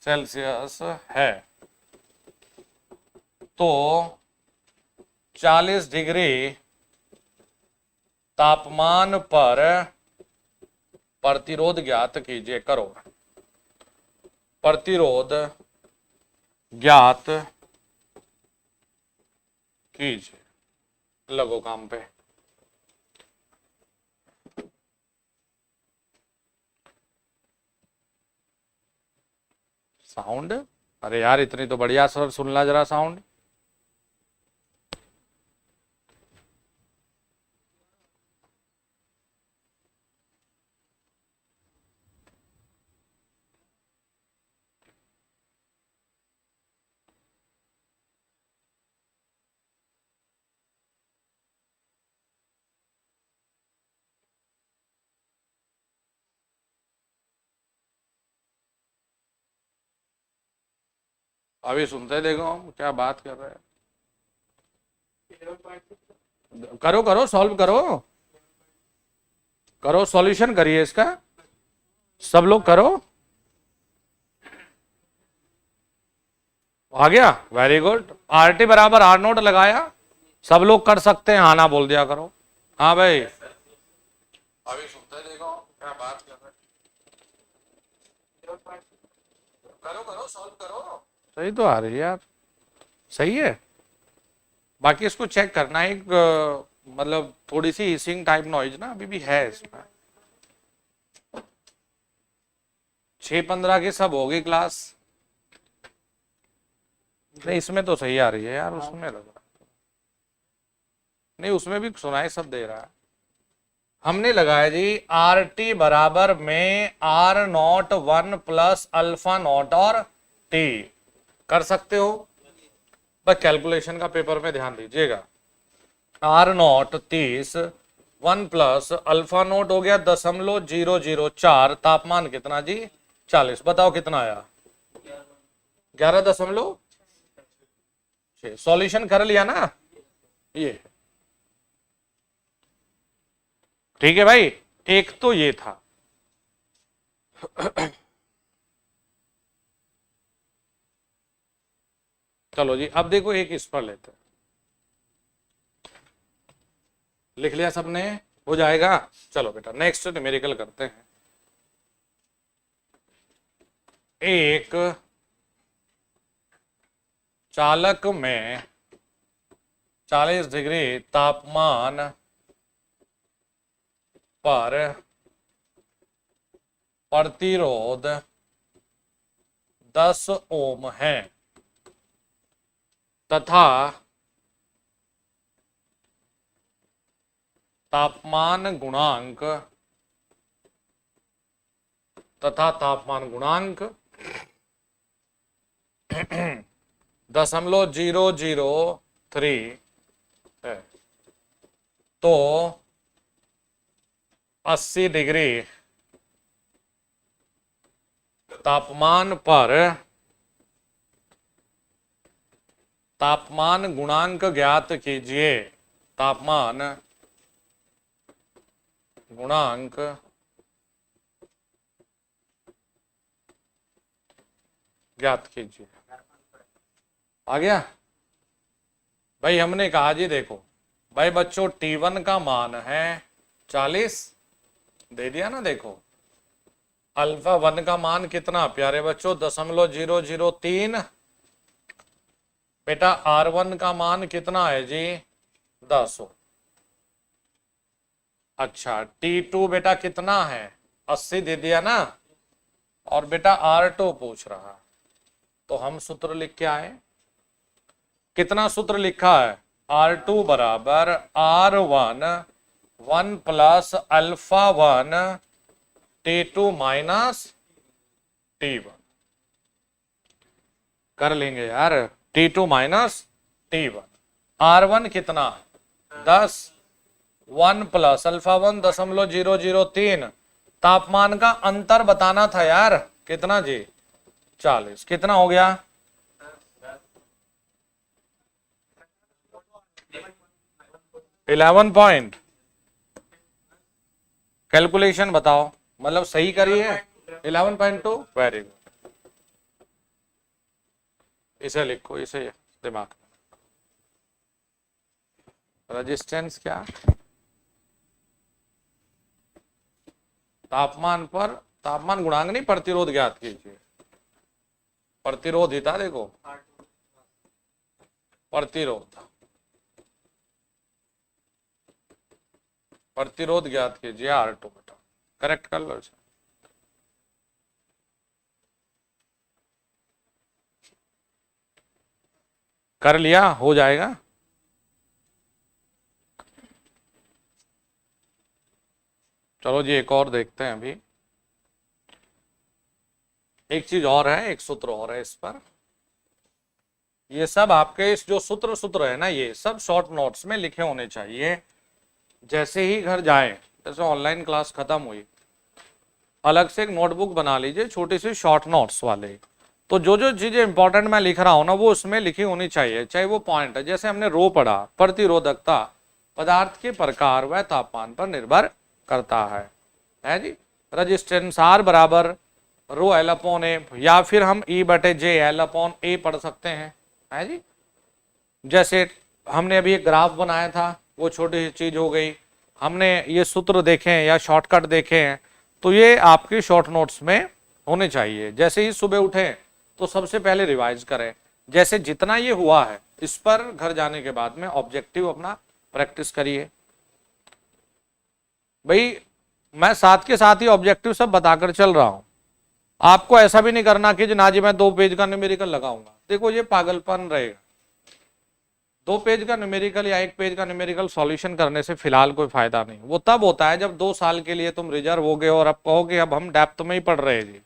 सेल्सियस है, तो 40 डिग्री तापमान पर प्रतिरोध ज्ञात कीजिए। करो, प्रतिरोध ज्ञात कीजिए, लगो काम पे। साउंड, अरे यार इतनी तो बढ़िया सर, सुनना जरा साउंड। अभी सुनते देखो क्या बात कर रहे हैं। करो करो, सॉल्व करो, करो सॉल्यूशन करिए इसका, सब लोग करो। आ गया, वेरी गुड। RT बराबर R0 लगाया, सब लोग कर सकते हैं, हाँ ना बोल दिया करो। हाँ भाई, अभी सुनते देखो क्या बात कर रहे हैं। करो करो, सॉल्व करो। सही तो आ रही है यार, सही है। बाकी इसको चेक करना, एक मतलब थोड़ी सी हिसिंग टाइप नॉइज ना अभी भी है इसमें। 6-15 की सब होगी क्लास। नहीं इसमें तो सही आ रही है यार, उसमें लग रहा नहीं, उसमें भी सुनाई सब दे रहा है। हमने लगाया जी RT बराबर में R0 1 प्लस अल्फा नॉट और T। कर सकते हो, बस कैलकुलेशन का पेपर में ध्यान दीजिएगा। R0 30, 1 प्लस अल्फा नोट हो गया 0.004, तापमान कितना जी 40। बताओ कितना आया, 11.6। सॉल्यूशन कर लिया ना, ये ठीक है भाई। एक तो ये था। चलो जी, अब देखो एक इस पर लेते हैं। लिख लिया सबने, हो जाएगा। चलो बेटा नेक्स्ट न्यूमेरिकल करते हैं। एक चालक में 40 डिग्री तापमान पर प्रतिरोध 10 ओम है तथा तापमान गुणांक 0.003 है, तो 80 डिग्री तापमान पर तापमान गुणांक ज्ञात कीजिए। तापमान गुणांक ज्ञात कीजिए। आ गया भाई। हमने कहा जी देखो भाई बच्चों, T1 का मान है 40, दे दिया ना। देखो अल्फा 1 का मान कितना प्यारे बच्चों 0.003। बेटा R1 का मान कितना है जी 10। अच्छा T2 बेटा कितना है 80, दे दिया ना। और बेटा R2 पूछ रहा, तो हम सूत्र लिख के आए। कितना सूत्र लिखा है, R2 बराबर R1 1 plus alpha 1 T2 minus T1 कर लेंगे यार। T2 माइनस T1, R1 कितना 10, 1 प्लस अल्फा 1.003। तापमान का अंतर बताना था यार, कितना जी 40, कितना हो गया 11 पॉइंट। कैलकुलेशन बताओ, मतलब सही करिए 11.2, वेरी गुड। इसे लिखो, इसे दिमाग में। रेजिस्टेंस क्या, तापमान पर तापमान गुणांक नहीं, प्रतिरोध ज्ञात कीजिए। प्रतिरोधिता देखो, प्रतिरोध, प्रतिरोध ज्ञात कीजिए R2 बेटा, करेक्ट कर लो इसे। कर लिया, हो जाएगा। चलो जी एक और देखते हैं अभी। एक चीज और है, एक सूत्र और है इस पर। ये सब आपके इस जो सूत्र है ना, ये सब शॉर्ट नोट्स में लिखे होने चाहिए। जैसे ही घर जाए, जैसे ऑनलाइन क्लास खत्म हुई, अलग से एक नोटबुक बना लीजिए, छोटी सी शॉर्ट नोट्स वाले। तो जो जो चीजें इंपॉर्टेंट मैं लिख रहा हूं ना, वो उसमें लिखी होनी चाहिए, चाहे वो पॉइंट है। जैसे हमने रो पढ़ा, प्रतिरोधकता पदार्थ के प्रकार व तापमान पर निर्भर करता है जी। रजिस्टेंस R बराबर रो L अपॉन ए, या फिर हम E बटे J L अपॉन ए पढ़ सकते हैं, है जी। जैसे हमने अभी एक ग्राफ बनाया था, वो छोटी सी चीज हो गई। हमने ये सूत्र देखे हैं या शॉर्टकट देखे हैं, तो ये आपके शॉर्ट नोट्स में होने चाहिए। जैसे ही सुबह उठे तो सबसे पहले रिवाइज करें। जैसे जितना ये हुआ है, इस पर घर जाने के बाद में ऑब्जेक्टिव अपना प्रैक्टिस करिए। भाई मैं साथ के साथ ही ऑब्जेक्टिव सब बताकर चल रहा हूं। आपको ऐसा भी नहीं करना कि ना जी मैं 2 पेज का न्यूमेरिकल लगाऊंगा, देखो ये पागलपन रहेगा। 2 पेज का न्यूमेरिकल या 1 पेज का न्यूमेरिकल सॉल्यूशन करने से फिलहाल कोई फायदा नहीं। वो तब होता है जब 2 साल के लिए तुम रिजर्व हो गए और अब कहोगे अब हम डेप्थ में ही पढ़ रहे जी,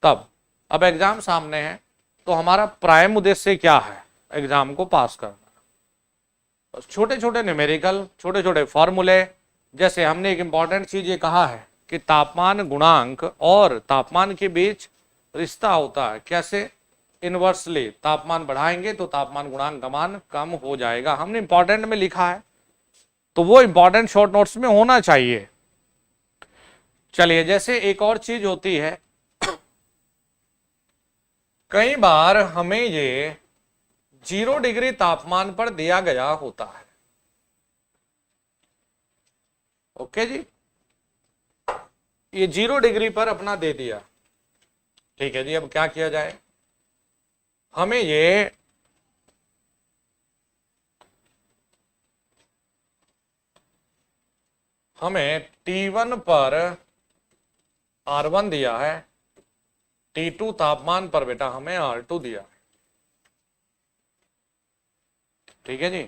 तब। अब एग्जाम सामने है, तो हमारा प्राइम उद्देश्य क्या है, एग्जाम को पास करना। छोटे छोटे न्यूमेरिकल, छोटे छोटे फॉर्मूले। जैसे हमने एक इंपॉर्टेंट चीज ये कहा है कि तापमान गुणांक और तापमान के बीच रिश्ता होता है, कैसे, इनवर्सली। तापमान बढ़ाएंगे तो तापमान गुणांक का मान कम हो जाएगा, हमने इंपॉर्टेंट में लिखा है, तो वो इंपॉर्टेंट शॉर्ट नोट्स में होना चाहिए। चलिए, जैसे एक और चीज होती है, कई बार हमें ये 0 डिग्री तापमान पर दिया गया होता है। ओके जी, ये 0 डिग्री पर अपना दे दिया, ठीक है जी। अब क्या किया जाए, हमें ये हमें T1 पर R1 दिया है, T2 तापमान पर बेटा हमें R2 दिया है, ठीक है जी।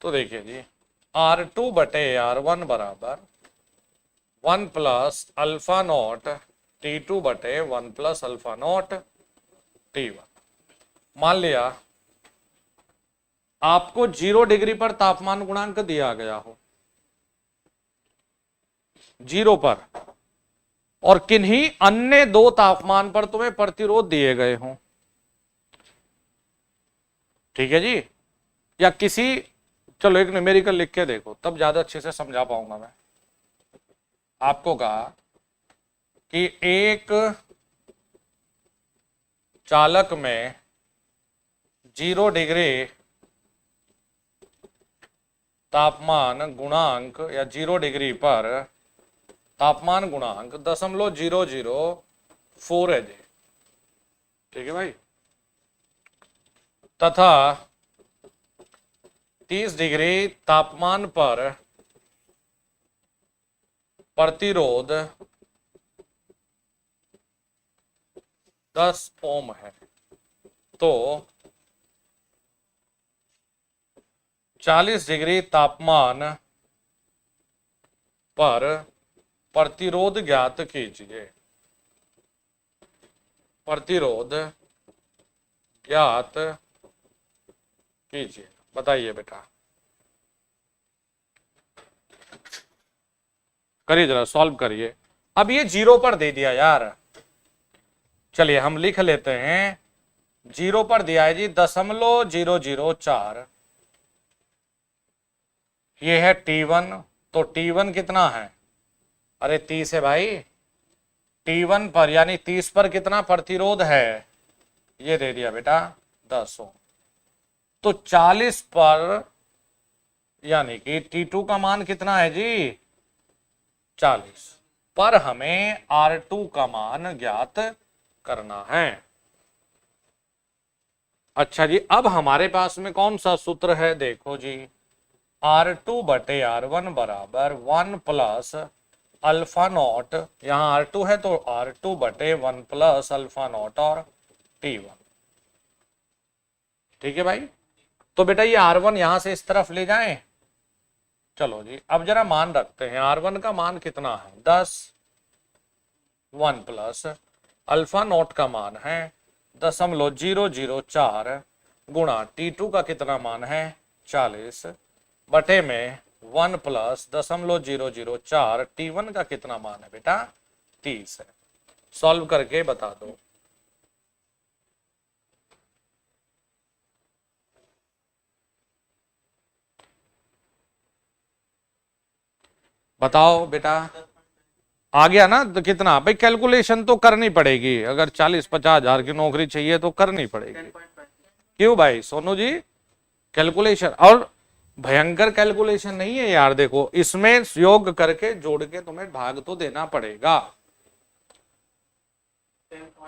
तो देखिए जी, R2 बटे R1 बराबर 1 प्लस अल्फा नॉट T2 बटे 1 प्लस अल्फा नॉट T1। मान लिया आपको 0 डिग्री पर तापमान गुणांक दिया गया हो, 0 पर, और किन्हीं अन्य 2 तापमान पर तुम्हें प्रतिरोध दिए गए हों, ठीक है जी। या किसी, चलो एक न्यूमेरिकल लिख के देखो, तब ज्यादा अच्छे से समझा पाऊंगा मैं। आपको कहा कि एक चालक में 0 डिग्री तापमान गुणांक या 0 डिग्री पर तापमान गुणांक 0.004 है जी, ठीक है भाई। तथा 30 डिग्री तापमान पर प्रतिरोध 10 ओम है, तो 40 डिग्री तापमान पर प्रतिरोध ज्ञात कीजिए। प्रतिरोध ज्ञात कीजिए। बताइए बेटा, करिए जरा, सॉल्व करिए। अब ये 0 पर दे दिया यार, चलिए हम लिख लेते हैं। 0 पर दिया है जी 0.004, ये है T1। तो T1 कितना है, अरे 30 है भाई। T1 पर यानी 30 पर कितना प्रतिरोध है, ये दे दिया बेटा 10 ओम। तो 40 पर यानी कि T2 का मान कितना है जी 40, पर हमें R2 का मान ज्ञात करना है। अच्छा जी, अब हमारे पास में कौन सा सूत्र है, देखो जी, R2 बटे R1 बराबर 1 प्लस अल्फा नॉट, यहां R2 है तो R2 बटे 1 प्लस अल्फा नॉट और T1। ठीक है भाई, तो बेटा ये R1 यहां से इस तरफ ले जाएं। चलो जी, अब जरा मान रखते हैं, R1 का मान कितना है 10, 1 प्लस अल्फा नॉट का मान है 0.004 गुणा T2 का कितना मान है 40 बटे में 1 प्लस 0.004 T1 का कितना मान है बेटा 30 है। सॉल्व करके बता दो। बताओ बेटा, आ गया ना, तो कितना भाई, कैलकुलेशन तो करनी पड़ेगी, अगर 40-50 हजार की नौकरी चाहिए तो करनी पड़ेगी। क्यों भाई सोनू जी, कैलकुलेशन, और भयंकर कैलकुलेशन नहीं है यार, देखो इसमें योग करके जोड़ के तुम्हें भाग तो देना पड़ेगा।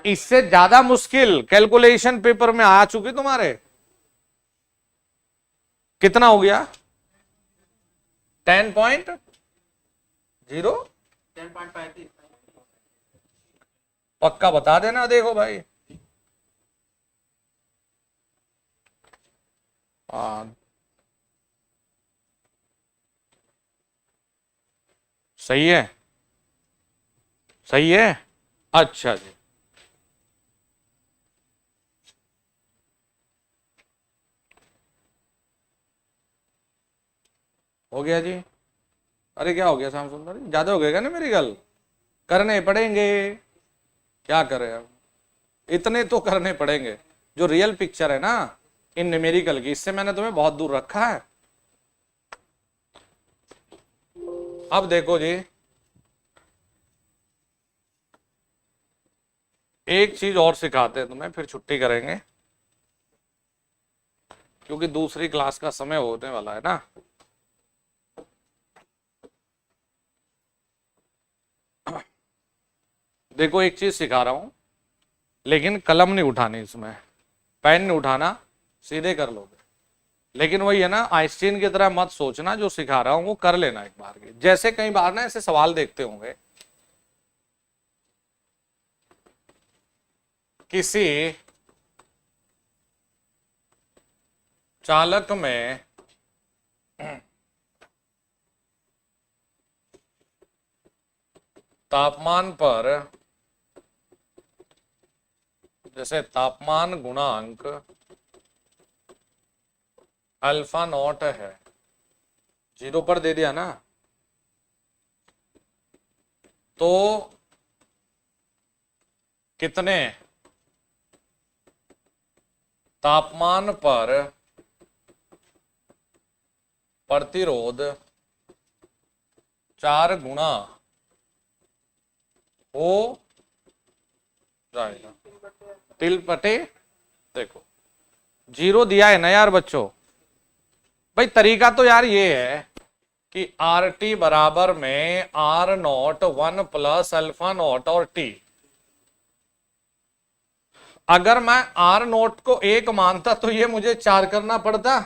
इससे ज्यादा मुश्किल कैलकुलेशन पेपर में आ चुकी तुम्हारे। कितना हो गया 10.0, 10.35 पक्का बता देना। देखो भाई सही है, सही है। अच्छा जी, हो गया जी। अरे क्या हो गया श्याम सुंदर, ज्यादा हो गया ना मेरी गल, करने पड़ेंगे, क्या करें अब, इतने तो करने पड़ेंगे। जो रियल पिक्चर है ना इन न्यूमेरिकल की, इससे मैंने तुम्हें बहुत दूर रखा है। अब देखो जी, एक चीज और सिखाते हैं तुम्हें, फिर छुट्टी करेंगे, क्योंकि दूसरी क्लास का समय होने वाला है ना। देखो एक चीज सिखा रहा हूं, लेकिन कलम नहीं उठानी, इसमें पेन नहीं उठाना, सीधे कर लोगे। लेकिन वही है ना, आइंस्टीन की तरह मत सोचना, जो सिखा रहा हूं वो कर लेना एक बार के। जैसे कई बार ना ऐसे सवाल देखते होंगे, किसी चालक में तापमान पर, जैसे तापमान गुणांक अल्फा नॉट है, 0 पर दे दिया ना, तो कितने तापमान पर प्रतिरोध 4 गुना हो जाएगा 3 बटे, देखो 0 दिया है ना यार बच्चों। भाई तरीका तो यार ये है कि आर टी बराबर में R nought 1 plus alpha nought और टी। अगर मैं आर नॉट को 1 मानता तो ये मुझे 4 करना पड़ता,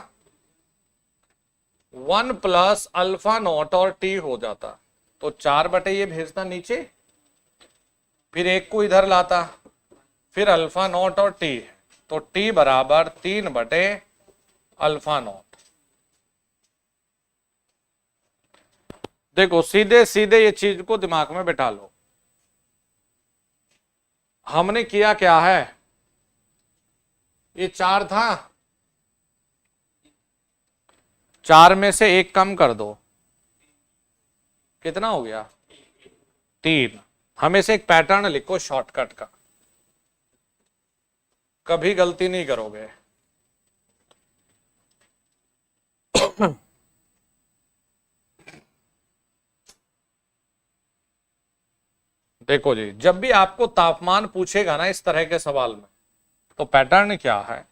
1 प्लस अल्फा नॉट और टी हो जाता, तो 4 बटे ये भेजता नीचे, फिर 1 को इधर लाता, फिर अल्फा नॉट और टी, तो टी बराबर 3 बटे अल्फा नॉट। देखो सीधे सीधे ये चीज को दिमाग में बैठा लो। हमने किया क्या है, ये 4 था, 4 में से 1 कम कर दो, कितना हो गया 3। हमें से एक पैटर्न लिखो शॉर्टकट का, कभी गलती नहीं करोगे। देखो जी, जब भी आपको तापमान पूछेगा ना इस तरह के सवाल में, तो पैटर्न क्या है,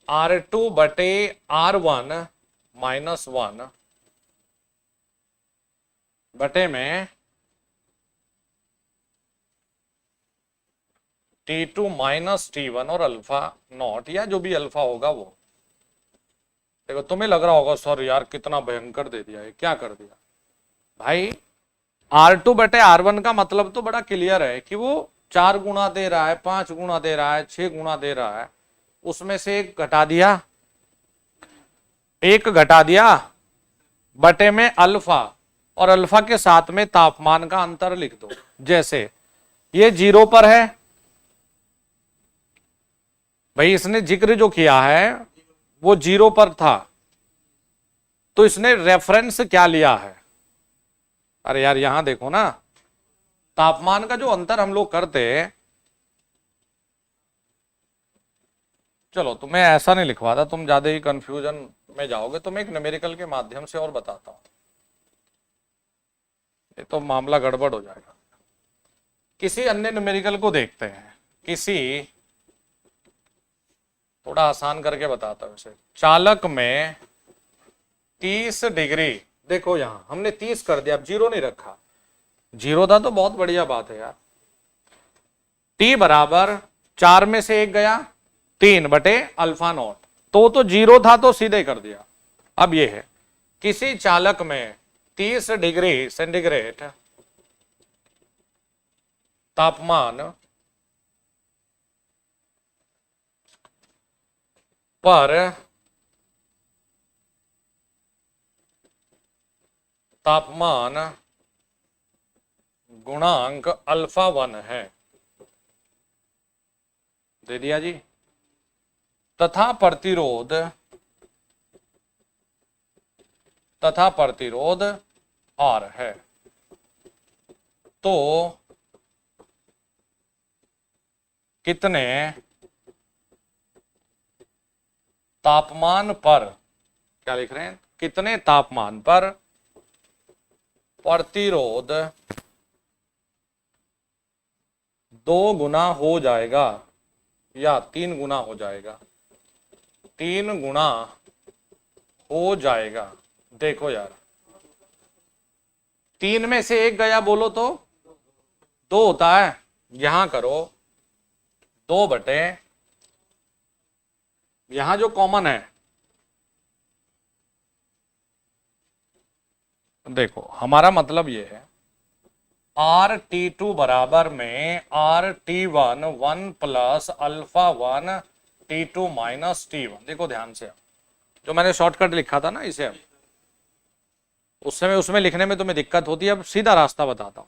R2 बटे R1 माइनस 1 बटे में T2 माइनस T1 और अल्फा नॉट, या जो भी अल्फा होगा वो। देखो तुम्हें लग रहा होगा सर यार कितना भयंकर दे दिया है, क्या कर दिया भाई। R2 बटे R1 का मतलब तो बड़ा क्लियर है कि वो 4 गुना दे रहा है, 5 गुना दे रहा है, 6 गुना दे रहा है, उसमें से एक घटा दिया, एक घटा दिया बटे में अल्फा, और अल्फा के साथ में तापमान का अंतर लिख दो। जैसे ये 0 पर है भाई, इसने जिक्र जो किया है वो 0 पर था, तो इसने रेफरेंस क्या लिया है। अरे यार यहां देखो ना, तापमान का जो अंतर हम लोग करते, चलो तुम्हें ऐसा नहीं लिखवाता, तुम ज्यादा ही कंफ्यूजन में जाओगे, तुम एक न्यूमेरिकल के माध्यम से और बताता हूं, ये तो मामला गड़बड़ हो जाएगा। किसी अन्य न्यूमेरिकल को देखते हैं, किसी थोड़ा आसान करके बताता हूं इसे। चालक में 30 डिग्री, देखो यहां हमने 30 कर दिया, अब 0 नहीं रखा, 0 था तो बहुत बढ़िया बात है यार। T बराबर 4 में से 1 गया, 3 बटे अल्फा नॉट, तो 0 था तो सीधे कर दिया। अब ये है, किसी चालक में 30 डिग्री सेंटीग्रेड तापमान पर तापमान गुणांक अल्फा 1 है, दे दिया जी, तथा प्रतिरोध R है, तो कितने तापमान पर, क्या लिख रहे हैं, कितने तापमान पर प्रतिरोध 2 गुना हो जाएगा या 3 गुना हो जाएगा, 3 गुना हो जाएगा। देखो यार 3 में से 1 गया बोलो तो 2 होता है, यहां करो 2 बटे, यहां जो कॉमन है, देखो हमारा मतलब ये है RT2 बराबर में RT1 1 plus alpha 1 T2 minus T1। देखो ध्यान से, जो मैंने शॉर्टकट लिखा था ना इसे, उस समय उसमें लिखने में तुम्हें दिक्कत होती है, अब सीधा रास्ता बताता हूं।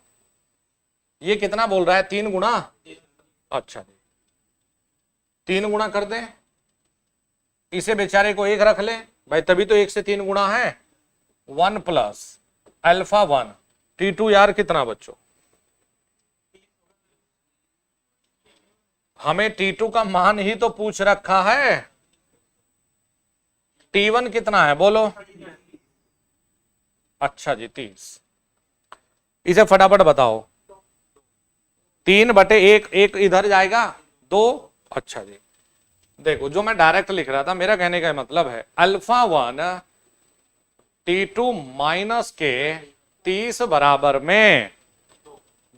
ये कितना बोल रहा है, 3 गुना, अच्छा जी 3 गुना कर दें, इसे बेचारे को 1 रख ले भाई, तभी तो 1 से 3 गुना है, 1 प्लस अल्फा 1 T2 यार कितना बच्चों, हमें T2 का मान ही तो पूछ रखा है, T1 कितना है बोलो, अच्छा जी 30, इसे फटाफट बताओ, 3 बटे 1, 1 इधर जाएगा 2, अच्छा जी। देखो जो मैं डायरेक्ट लिख रहा था, मेरा कहने का मतलब है अल्फा 1 T2 माइनस के 30 बराबर में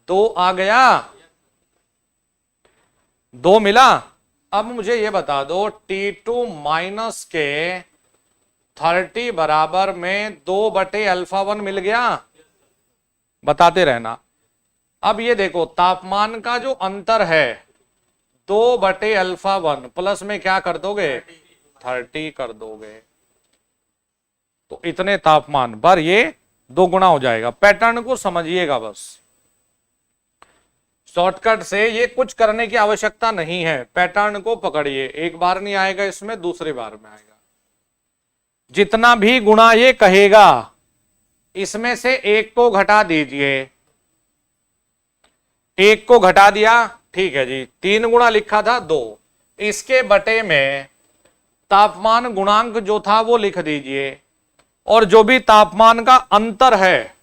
2 आ गया, 2 मिला। अब मुझे ये बता दो T2 माइनस के 30 बराबर में 2 बटे अल्फा 1 मिल गया, बताते रहना। अब ये देखो तापमान का जो अंतर है 2 बटे अल्फा 1 प्लस में क्या कर दोगे 30 कर दोगे, तो इतने तापमान पर ये 2 गुना हो जाएगा। पैटर्न को समझिएगा बस, शॉर्टकट से ये कुछ करने की आवश्यकता नहीं है। पैटर्न को पकड़िए, एक बार नहीं आएगा इसमें, दूसरी बार में आएगा। जितना भी गुणा ये कहेगा इसमें से एक को घटा दीजिए, एक को घटा दिया, ठीक है जी। 3 गुणा लिखा था 2, इसके बटे में तापमान गुणांक जो था वो लिख दीजिए, और जो भी तापमान का अंतर है,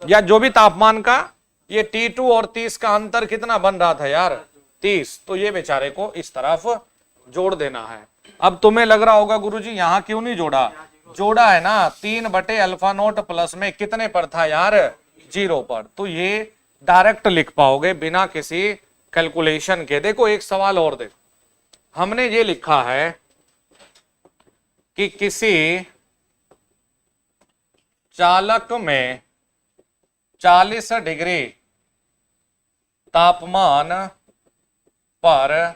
या जो भी तापमान का ये T2 और 30 का अंतर कितना बन रहा था यार, 30, तो ये बेचारे को इस तरफ जोड़ देना है। अब तुम्हें लग रहा होगा गुरुजी यहां क्यों नहीं जोड़ा, जोड़ा है ना, 3/α0 प्लस में कितने पर था यार, 0 पर, तो ये डायरेक्ट लिख पाओगे बिना किसी कैलकुलेशन के। देखो एक सवाल और देखो, हमने ये लिखा है कि किसी चालक में 40 डिग्री तापमान पर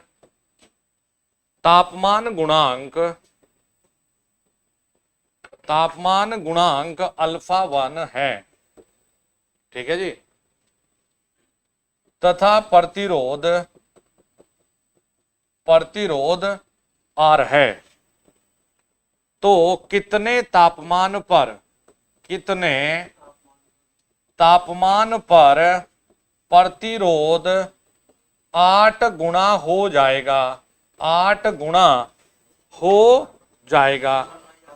तापमान गुणांक α1 है, ठीक है जी, तथा प्रतिरोध R है। तो कितने तापमान पर प्रतिरोध 8 गुना हो जाएगा, 8 गुना हो जाएगा।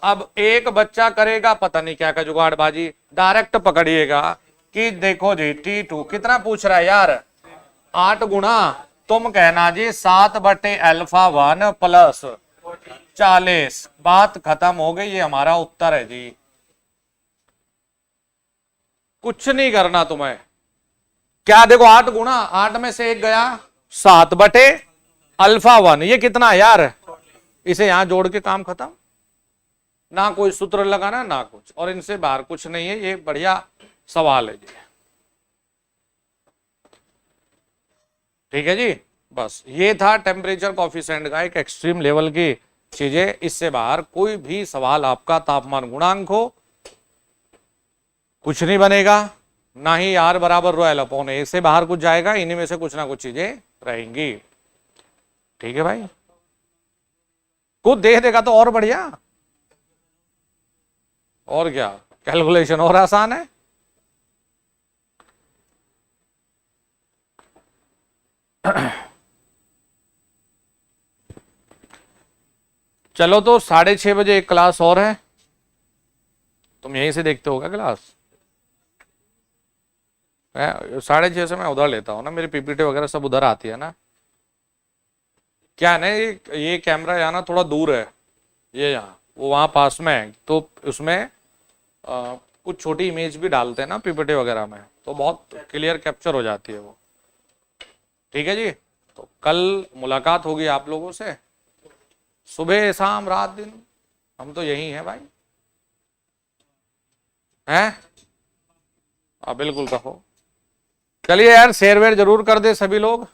अब एक बच्चा करेगा पता नहीं क्या का जुगाड़बाजी, डायरेक्ट पकड़िएगा कि देखो जी T2 कितना पूछ रहा है यार, 8 गुना, तुम कहना जी 7/α1 प्लस 40, बात खत्म हो गई, ये हमारा उत्तर है जी। कुछ नहीं करना तुम्हें, क्या देखो 8 गुना, 8 में से 1 गया, 7/α1, ये कितना यार, इसे यहां जोड़ के काम खत्म, ना कोई सूत्र लगाना ना कुछ, और इनसे बाहर कुछ नहीं है। ये बढ़िया सवाल है जी, ठीक है जी। बस ये था टेम्परेचर कॉफिशिएंट का एक एक्सट्रीम लेवल की चीजें, इससे बाहर कोई भी सवाल आपका तापमान गुणांक हो कुछ नहीं बनेगा, ना ही R बराबर ρL/A से बाहर कुछ जाएगा, इन्हीं में से कुछ ना कुछ चीजें रहेंगी, ठीक है भाई। खुद देख देगा तो और बढ़िया, और क्या, कैलकुलेशन और आसान है। चलो तो 6:30 बजे एक क्लास और है, तुम यहीं से देखते होगा क्लास, 6:30 से मैं उधर लेता हूँ ना, मेरी पीपीटी वगैरह सब उधर आती है ना। क्या है ना, ये कैमरा यहाँ ना थोड़ा दूर है, ये यहाँ वो वहाँ पास में है, तो उसमें कुछ छोटी इमेज भी डालते हैं ना पीपीटी वगैरह में, तो बहुत क्लियर कैप्चर हो जाती है वो, ठीक है जी। तो कल मुलाकात होगी आप लोगों से, सुबह शाम रात दिन हम तो यही हैं भाई, हैं? बिल्कुल रहो। चलिए यार शेयर वेयर जरूर कर दे सभी लोग।